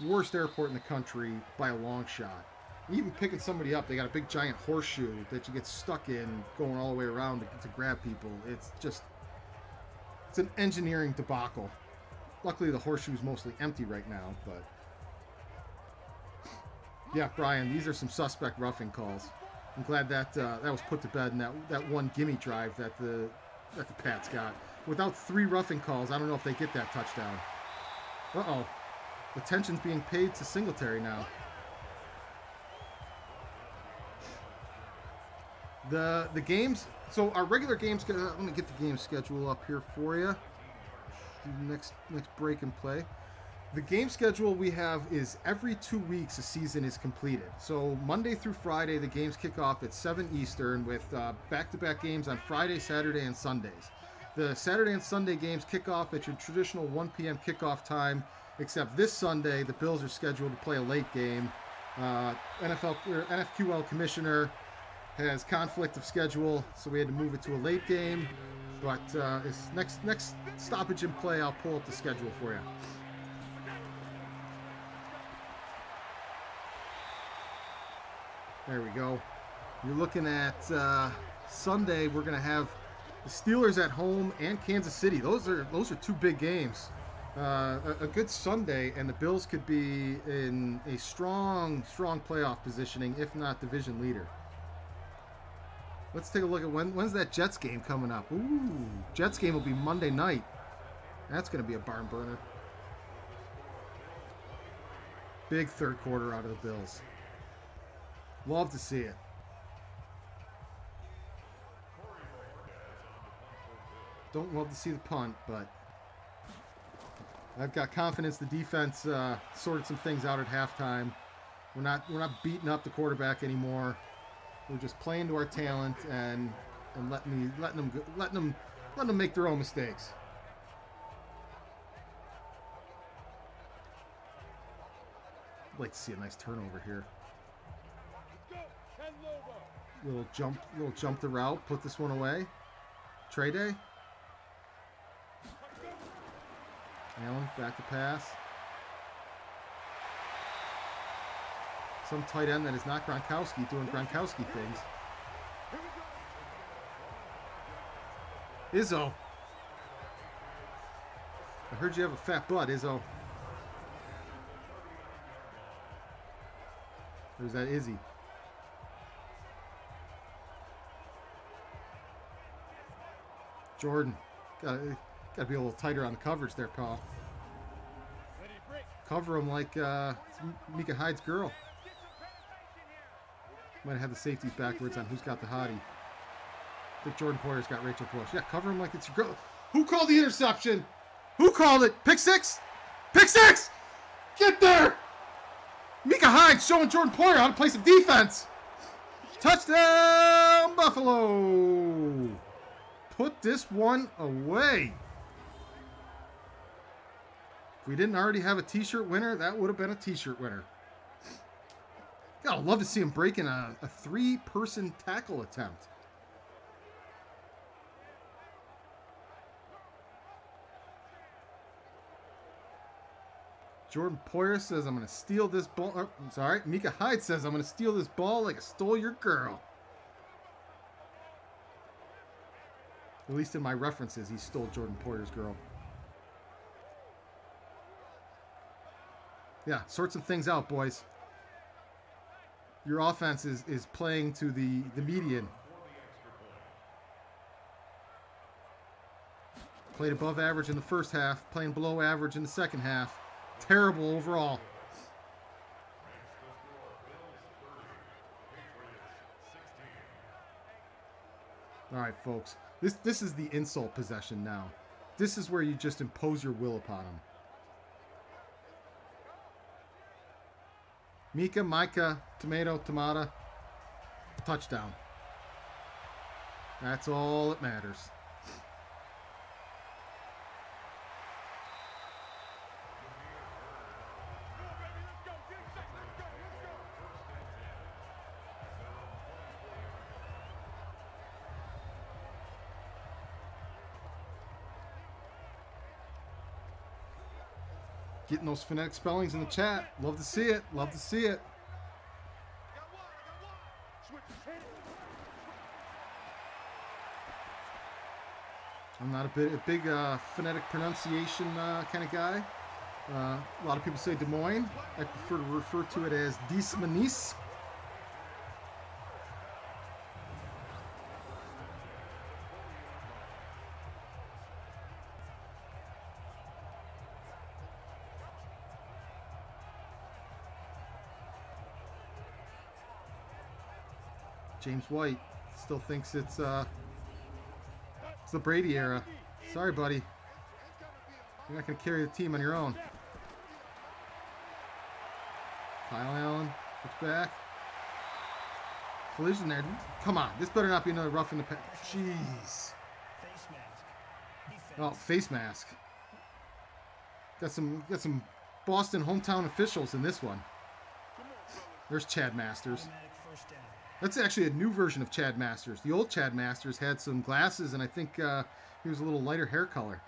[SPEAKER 1] Worst airport in the country by a long shot. Even picking somebody up, they got a big giant horseshoe that you get stuck in going all the way around to grab people. It's an engineering debacle. Luckily, the horseshoe's mostly empty right now, but yeah, Brian, these are some suspect roughing calls. I'm glad that was put to bed in that one gimme drive that the Pats got. Without 3 roughing calls, I don't know if they get that touchdown. Uh-oh. Attention's being paid to Singletary now. The games, so our regular games, let me get the game schedule up here for you. Next break and play. The game schedule we have is every 2 weeks a season is completed. So Monday through Friday, the games kick off at 7 Eastern with back-to-back games on Friday, Saturday, and Sundays. The Saturday and Sunday games kick off at your traditional 1 p.m. kickoff time, except this Sunday, the Bills are scheduled to play a late game. NFQL commissioner has conflict of schedule, so we had to move it to a late game. But it's next stoppage in play, I'll pull up the schedule for you. There we go. You're looking at Sunday. We're going to have the Steelers at home and Kansas City. Those are 2 big games. A good Sunday, and the Bills could be in a strong playoff positioning, if not division leader. Let's take a look at when's that Jets game coming up. Ooh, Jets game will be Monday night. That's going to be a barn burner. Big third quarter out of the Bills. Love to see it. Don't love to see the punt, but I've got confidence the defense sorted some things out at halftime. We're not beating up the quarterback anymore. We're just playing to our talent and letting them make their own mistakes. I'd like to see a nice turnover here. Little jump the route. Put this one away. Trey Day. Allen back to pass. Some tight end that is not Gronkowski doing Gronkowski things. Izzo. I heard you have a fat butt, Izzo. There's that Izzy. Jordan. Gotta be a little tighter on the coverage there, pal. Cover him like Micah Hyde's girl. Might have had the safeties backwards on who's got the hottie. I think Jordan Poyer's got Rachel Bush. Yeah, cover him like it's your girl. Who called the interception? Who called it? Pick six? Pick six! Get there! Micah Hyde showing Jordan Poyer how to play some defense. Touchdown, Buffalo! Put this one away. If we didn't already have a t-shirt winner, that would have been a t-shirt winner. God, I'd love to see him breaking a three-person tackle attempt. Jordan Poyer says, I'm going to steal this ball. Oh, I'm sorry. Micah Hyde says, I'm going to steal this ball like I stole your girl. At least in my references, he stole Jordan Poyer's girl. Yeah, sort some things out, boys. Your offense is playing to the median. Played above average in the first half, playing below average in the second half. Terrible overall. All right, folks. This is the insult possession now. This is where you just impose your will upon them. Micah, tomato, touchdown. That's all that matters. Getting those phonetic spellings in the chat. Love to see it. Love to see it. I'm not a big phonetic pronunciation kind of guy. A lot of people say Des Moines. I prefer to refer to it as Des Moines. James White still thinks it's the Brady era. Sorry, buddy. You're not going to carry the team on your own. Kyle Allen looks back. Collision there. Come on. This better not be another rough in the pass. Jeez. Oh, face mask. Got some Boston hometown officials in this one. There's Chad Masters. That's actually a new version of Chad Masters. The old Chad Masters had some glasses, and I think he was a little lighter hair color.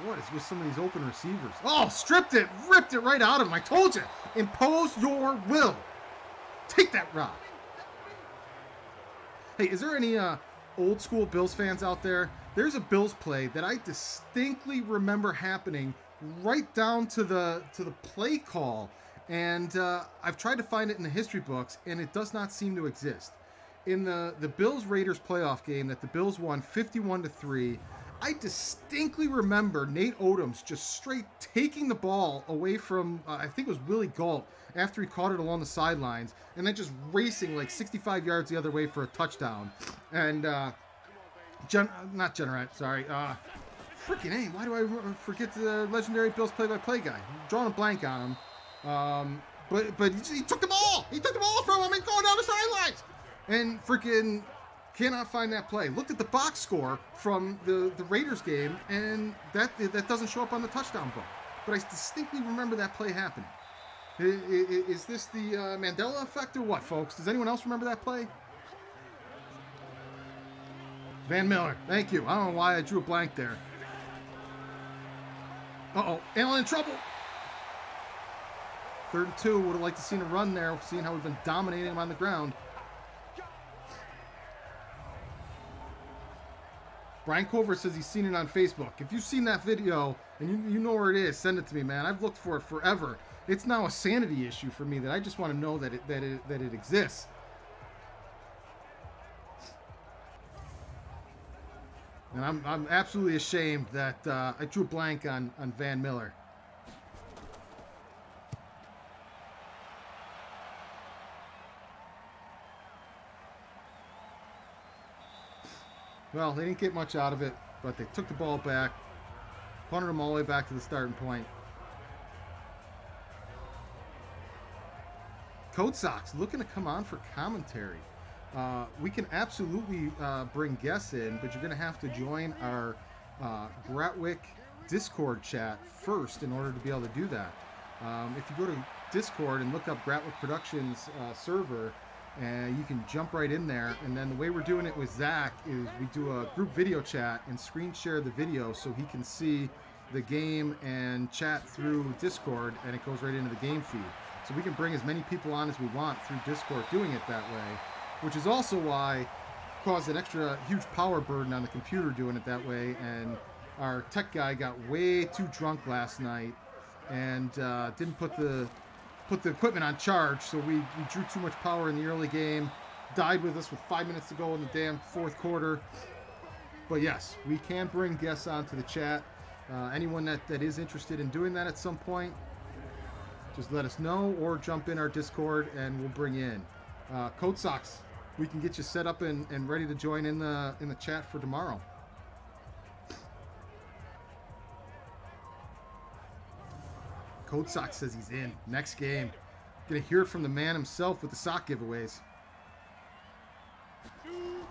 [SPEAKER 1] What is with some of these open receivers? Oh, stripped it, ripped it right out of him. I told you. Impose your will. Take that rock. Hey, is there any old school Bills fans out there? There's a Bills play that I distinctly remember happening right down to the play call, and I've tried to find it in the history books, and it does not seem to exist. In the Bills-Raiders playoff game that the Bills won 51-3, I distinctly remember Nate Odoms just straight taking the ball away from, I think it was Willie Gault, after he caught it along the sidelines, and then just racing like 65 yards the other way for a touchdown. And not Generette, sorry. Freaking A, why do I forget the legendary Bills play-by-play guy? I'm drawing a blank on him. But he took the ball! He took the ball from him and going down the sidelines! And freaking cannot find that play. Looked at the box score from the Raiders game, and that doesn't show up on the touchdown book. But I distinctly remember that play happening. Is this the Mandela effect or what, folks? Does anyone else remember that play? Van Miller, thank you. I don't know why I drew a blank there. Uh-oh, Allen in trouble. 3rd and 2, would have liked to seen a run there, seeing how we've been dominating him on the ground. Brian Culver says he's seen it on Facebook. If you've seen that video and you know where it is, send it to me, man. I've looked for it forever. It's now a sanity issue for me that I just want to know that it exists. And I'm absolutely ashamed that I drew a blank on Van Miller. Well, they didn't get much out of it. but they took the ball back, punted them all the way back to the starting point. Code Sox looking to come on for commentary. We can absolutely bring guests in, but you're going to have to join our Gratwick Discord chat first in order to be able to do that. If you go to Discord and look up Gratwick Productions server, and you can jump right in there. And then the way we're doing it with Zach is we do a group video chat and screen share the video so he can see the game and chat through Discord, and it goes right into the game feed. So we can bring as many people on as we want through Discord doing it that way, which is also why caused an extra huge power burden on the computer doing it that way. And our tech guy got way too drunk last night and didn't put the equipment on charge, so we drew too much power in the early game, died with us with 5 minutes to go in the damn fourth quarter. But yes, we can bring guests onto the chat. Anyone that is interested in doing that at some point, just let us know or jump in our Discord and we'll bring you in. Code Sox, we can get you set up and ready to join in the chat for tomorrow. Code Sox says he's in. Next game. Gonna hear it from the man himself with the sock giveaways. You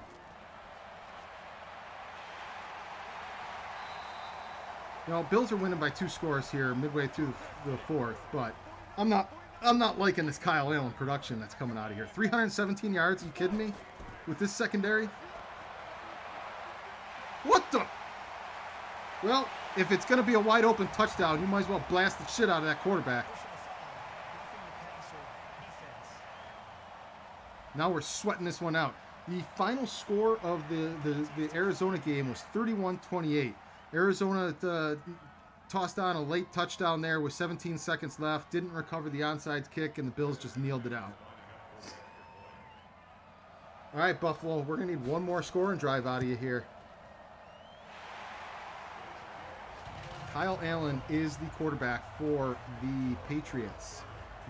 [SPEAKER 1] know, Bills are winning by 2 scores here midway through the fourth, but I'm not liking this Kyle Allen production that's coming out of here. 317 yards, are you kidding me? With this secondary? What the? Well, if it's going to be a wide open touchdown, you might as well blast the shit out of that quarterback. Now we're sweating this one out. The final score of the Arizona game was 31-28. Arizona tossed on a late touchdown there with 17 seconds left, didn't recover the onside kick, and the Bills just kneeled it out. All right, Buffalo, we're going to need one more scoring drive out of you here. Kyle Allen is the quarterback for the Patriots.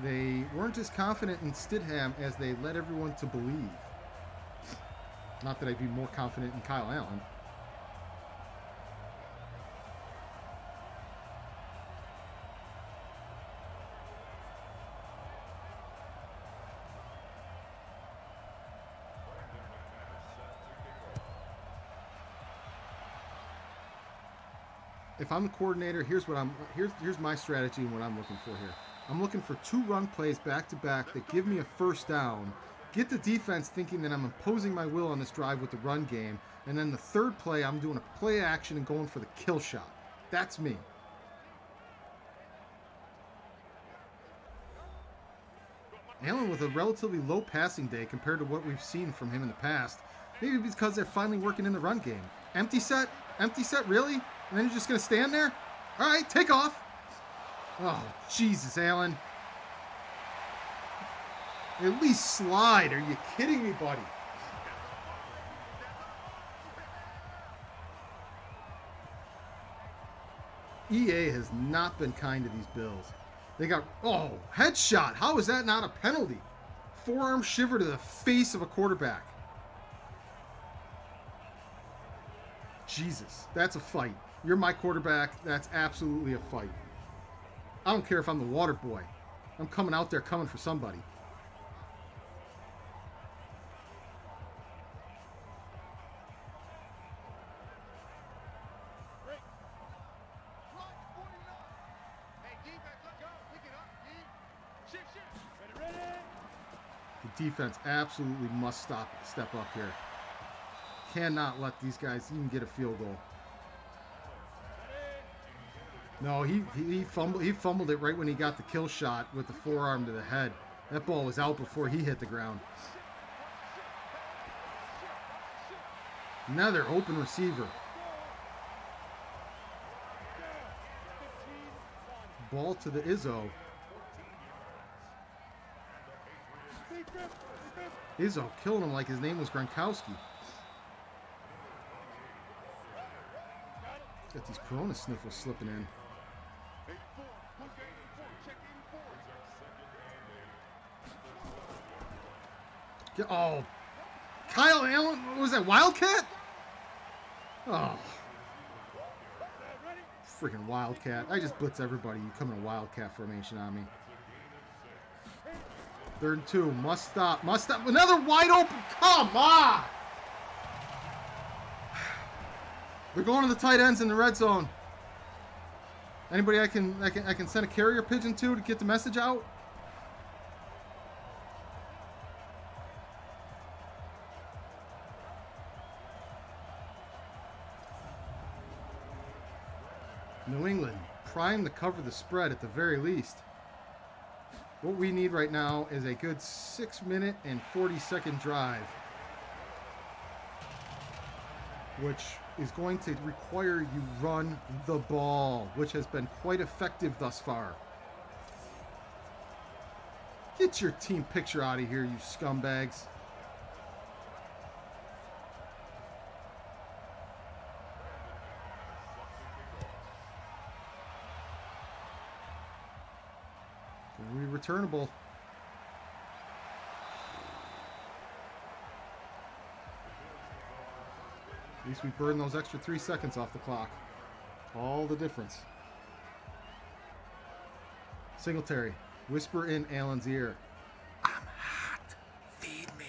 [SPEAKER 1] They weren't as confident in Stidham as they led everyone to believe. Not that I'd be more confident in Kyle Allen. If I'm the coordinator, here's my strategy and what I'm looking for here. I'm looking for 2 run plays back to back that give me a first down, get the defense thinking that I'm imposing my will on this drive with the run game, and then the third play I'm doing a play action and going for the kill shot. That's me. Allen with a relatively low passing day compared to what we've seen from him in the past. Maybe because they're finally working in the run game. Empty set, really? And then you're just going to stand there? All right, take off. Oh, Jesus, Allen. At least slide. Are you kidding me, buddy? EA has not been kind to these Bills. They got, headshot. How is that not a penalty? Forearm shiver to the face of a quarterback. Jesus, that's a fight. You're my quarterback. That's absolutely a fight. I don't care if I'm the water boy. I'm coming out there coming for somebody. The defense absolutely must step up here. Cannot let these guys even get a field goal. No, he fumbled it right when he got the kill shot with the forearm to the head. That ball was out before he hit the ground. Another open receiver. Ball to the Izzo. Izzo killing him like his name was Gronkowski. Got these Corona sniffles slipping in. Oh, Kyle Allen, what was that, Wildcat? Oh, Freaking Wildcat. I just blitz everybody. You come in a Wildcat formation on me. 3rd and 2. Must stop. Must stop. Another wide open. Come on. They're going to the tight ends in the red zone. Anybody I can send a carrier pigeon to get the message out? New England primed to cover the spread at the very least. What we need right now is a good 6-minute and 40-second drive, which is going to require you run the ball, which has been quite effective thus far. Get your team picture out of here, you scumbags. Can we returnable? At least we burn those extra 3 seconds off the clock. All the difference. Singletary, whisper in Allen's ear. I'm hot. Feed me.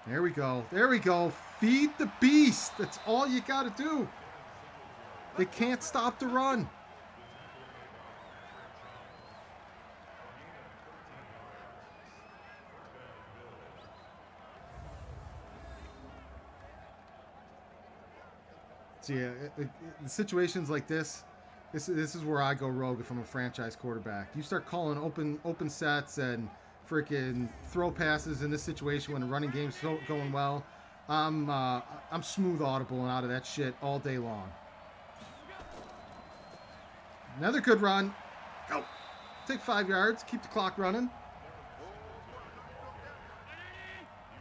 [SPEAKER 1] There we go. There we go. Feed the beast. That's all you got to do. They can't stop the run. So yeah, in situations like this is where I go rogue if I'm a franchise quarterback. You start calling open sets and freaking throw passes in this situation when the running game's going well. I'm smooth audible and out of that shit all day long. Another good run. Go. Take 5 yards. Keep the clock running.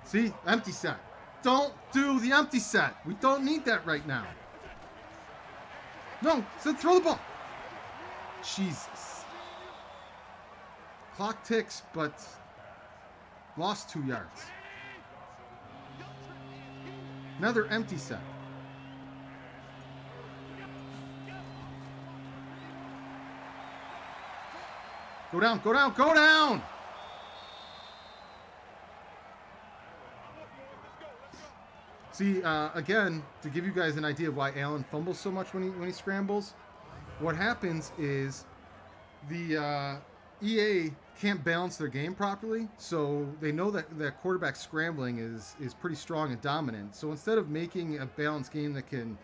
[SPEAKER 1] See? Empty set. Don't do the empty set. We don't need that right now. No, so throw the ball. Jesus. Clock ticks, but lost 2 yards. Another empty set. Go down, go down, go down! See, again, to give you guys an idea of why Allen fumbles so much when he scrambles, what happens is the EA can't balance their game properly, so they know that quarterback scrambling is pretty strong and dominant. So instead of making a balanced game that can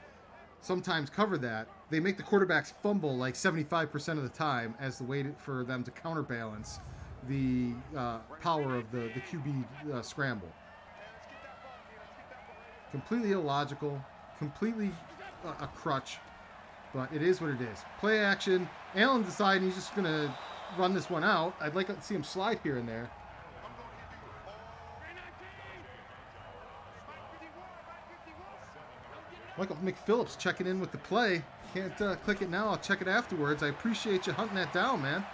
[SPEAKER 1] sometimes cover that, they make the quarterbacks fumble like 75% of the time as the way for them to counterbalance the power of the QB scramble. Completely illogical, completely a crutch, but it is what it is. Play action. Allen deciding he's just going to run this one out. I'd like to see him slide here and there. Michael McPhillips checking in with the play. Can't click it now. I'll check it afterwards. I appreciate you hunting that down, man.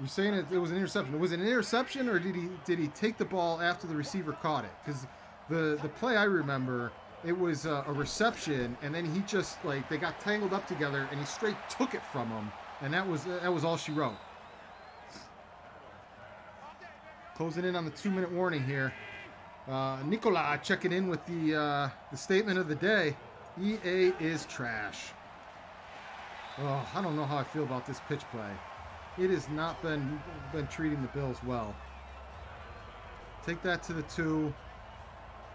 [SPEAKER 1] You're saying it was an interception. Was it an interception, or did he take the ball after the receiver caught it? Because the play I remember, it was a reception, and then he just they got tangled up together, and he straight took it from him, and that was all she wrote. Closing in on the 2-minute warning here. Nicola checking in with the statement of the day. EA is trash. Oh, I don't know how I feel about this pitch play. It has not been treating the Bills well. Take that to the 2.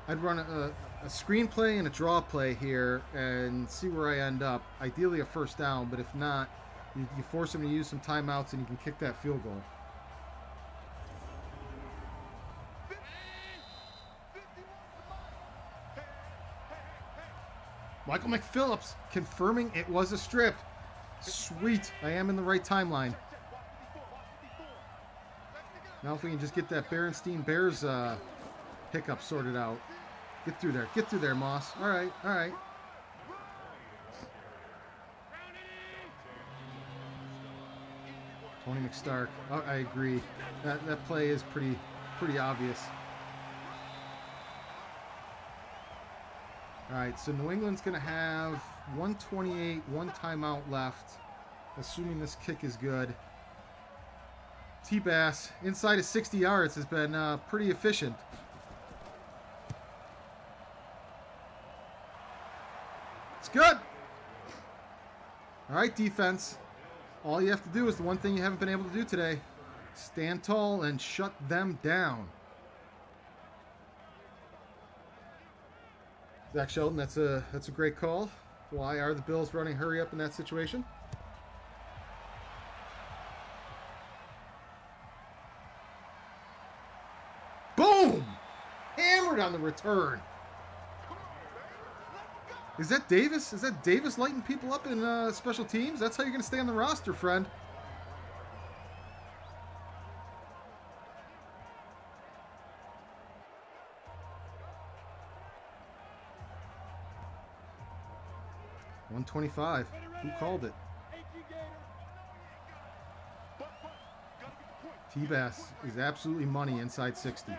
[SPEAKER 1] I'd run a screenplay and a draw play here and see where I end up. Ideally a first down, but if not, you force them to use some timeouts and you can kick that field goal. Michael McPhillips confirming it was a strip. Sweet. I am in the right timeline. Now if we can just get that Berenstein Bears hiccup sorted out. Get through there. Get through there, Moss. All right. All right. Tony McStark. Oh, I agree. That play is pretty obvious. All right, so New England's going to have 1:28, one timeout left, assuming this kick is good. T-Bass, inside of 60 yards, has been pretty efficient. It's good. All right, defense. All you have to do is the one thing you haven't been able to do today. Stand tall and shut them down. Zach Shelton, that's a great call. Why are the Bills running hurry up in that situation? Boom! Hammered on the return. Is that Davis? Is that Davis lighting people up in special teams? That's how you're going to stay on the roster, friend. $125. Who called it? T-Bass is absolutely money inside 60.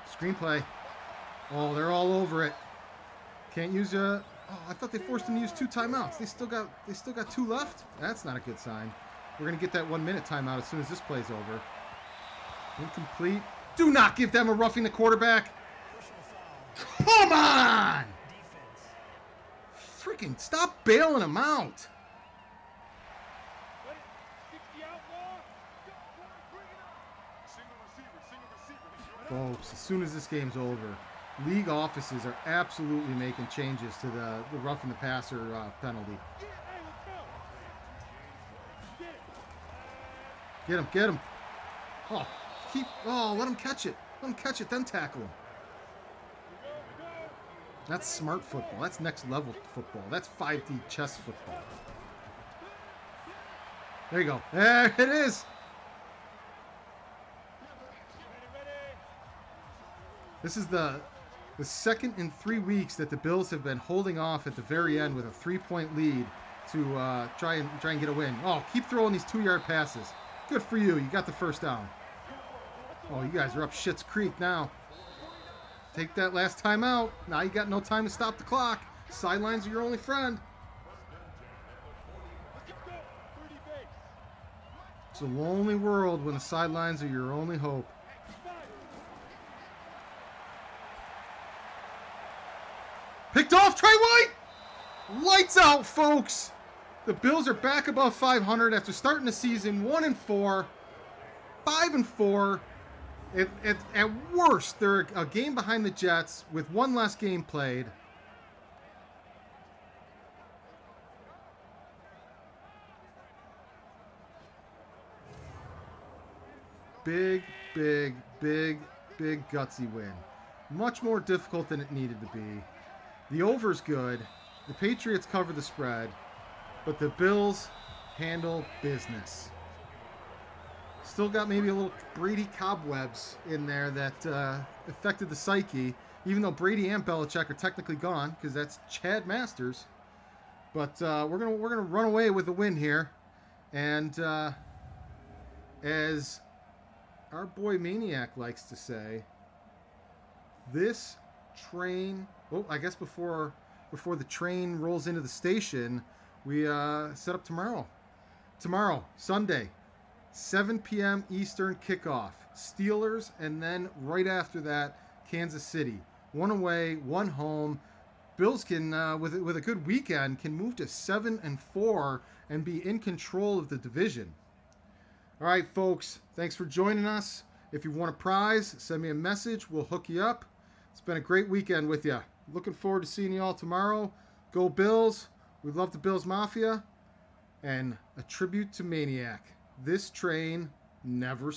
[SPEAKER 1] Screenplay. Oh, they're all over it. Can't use oh, I thought they forced him to use 2 timeouts. They still got 2 left. That's not a good sign. We're gonna get that 1 minute timeout as soon as this play's over. Incomplete. Do not give them a roughing the quarterback. Come on! Freaking stop bailing them out. Folks, as soon as this game's over, league offices are absolutely making changes to the roughing the passer penalty. Get him. Let him catch it. Let him catch it, then tackle him. That's smart football. That's next level football. That's 5D chess football. There you go. There it is. This is the second in 3 weeks that the Bills have been holding off at the very end with a 3-point lead to try and get a win. Oh, keep throwing these 2-yard passes. Good for you. You got the first down. Oh, you guys are up Schitt's Creek now. Take that last time out. Now you got no time to stop the clock. Sidelines are your only friend. It's a lonely world when the sidelines are your only hope. Picked off, Trey White! Lights out, folks! The Bills are back above 500 after starting the season 1-4, 5-4. At worst, they're a game behind the Jets with one less game played. Big gutsy win. Much more difficult than it needed to be. The over's good. The Patriots cover the spread, but the Bills handle business. Still got maybe a little Brady cobwebs in there that affected the psyche, even though Brady and Belichick are technically gone because that's Chad Masters. But we're gonna run away with a win here, and as our boy Maniac likes to say, this train. Well, I guess before the train rolls into the station, we set up tomorrow. Tomorrow, Sunday. 7 p.m. Eastern kickoff. Steelers, and then right after that, Kansas City. 1 away, 1 home. Bills can, with a good weekend, can move to 7-4 and be in control of the division. All right, folks. Thanks for joining us. If you want a prize, send me a message. We'll hook you up. It's been a great weekend with you. Looking forward to seeing you all tomorrow. Go Bills. We love the Bills Mafia. And a tribute to Maniac. This train never stops.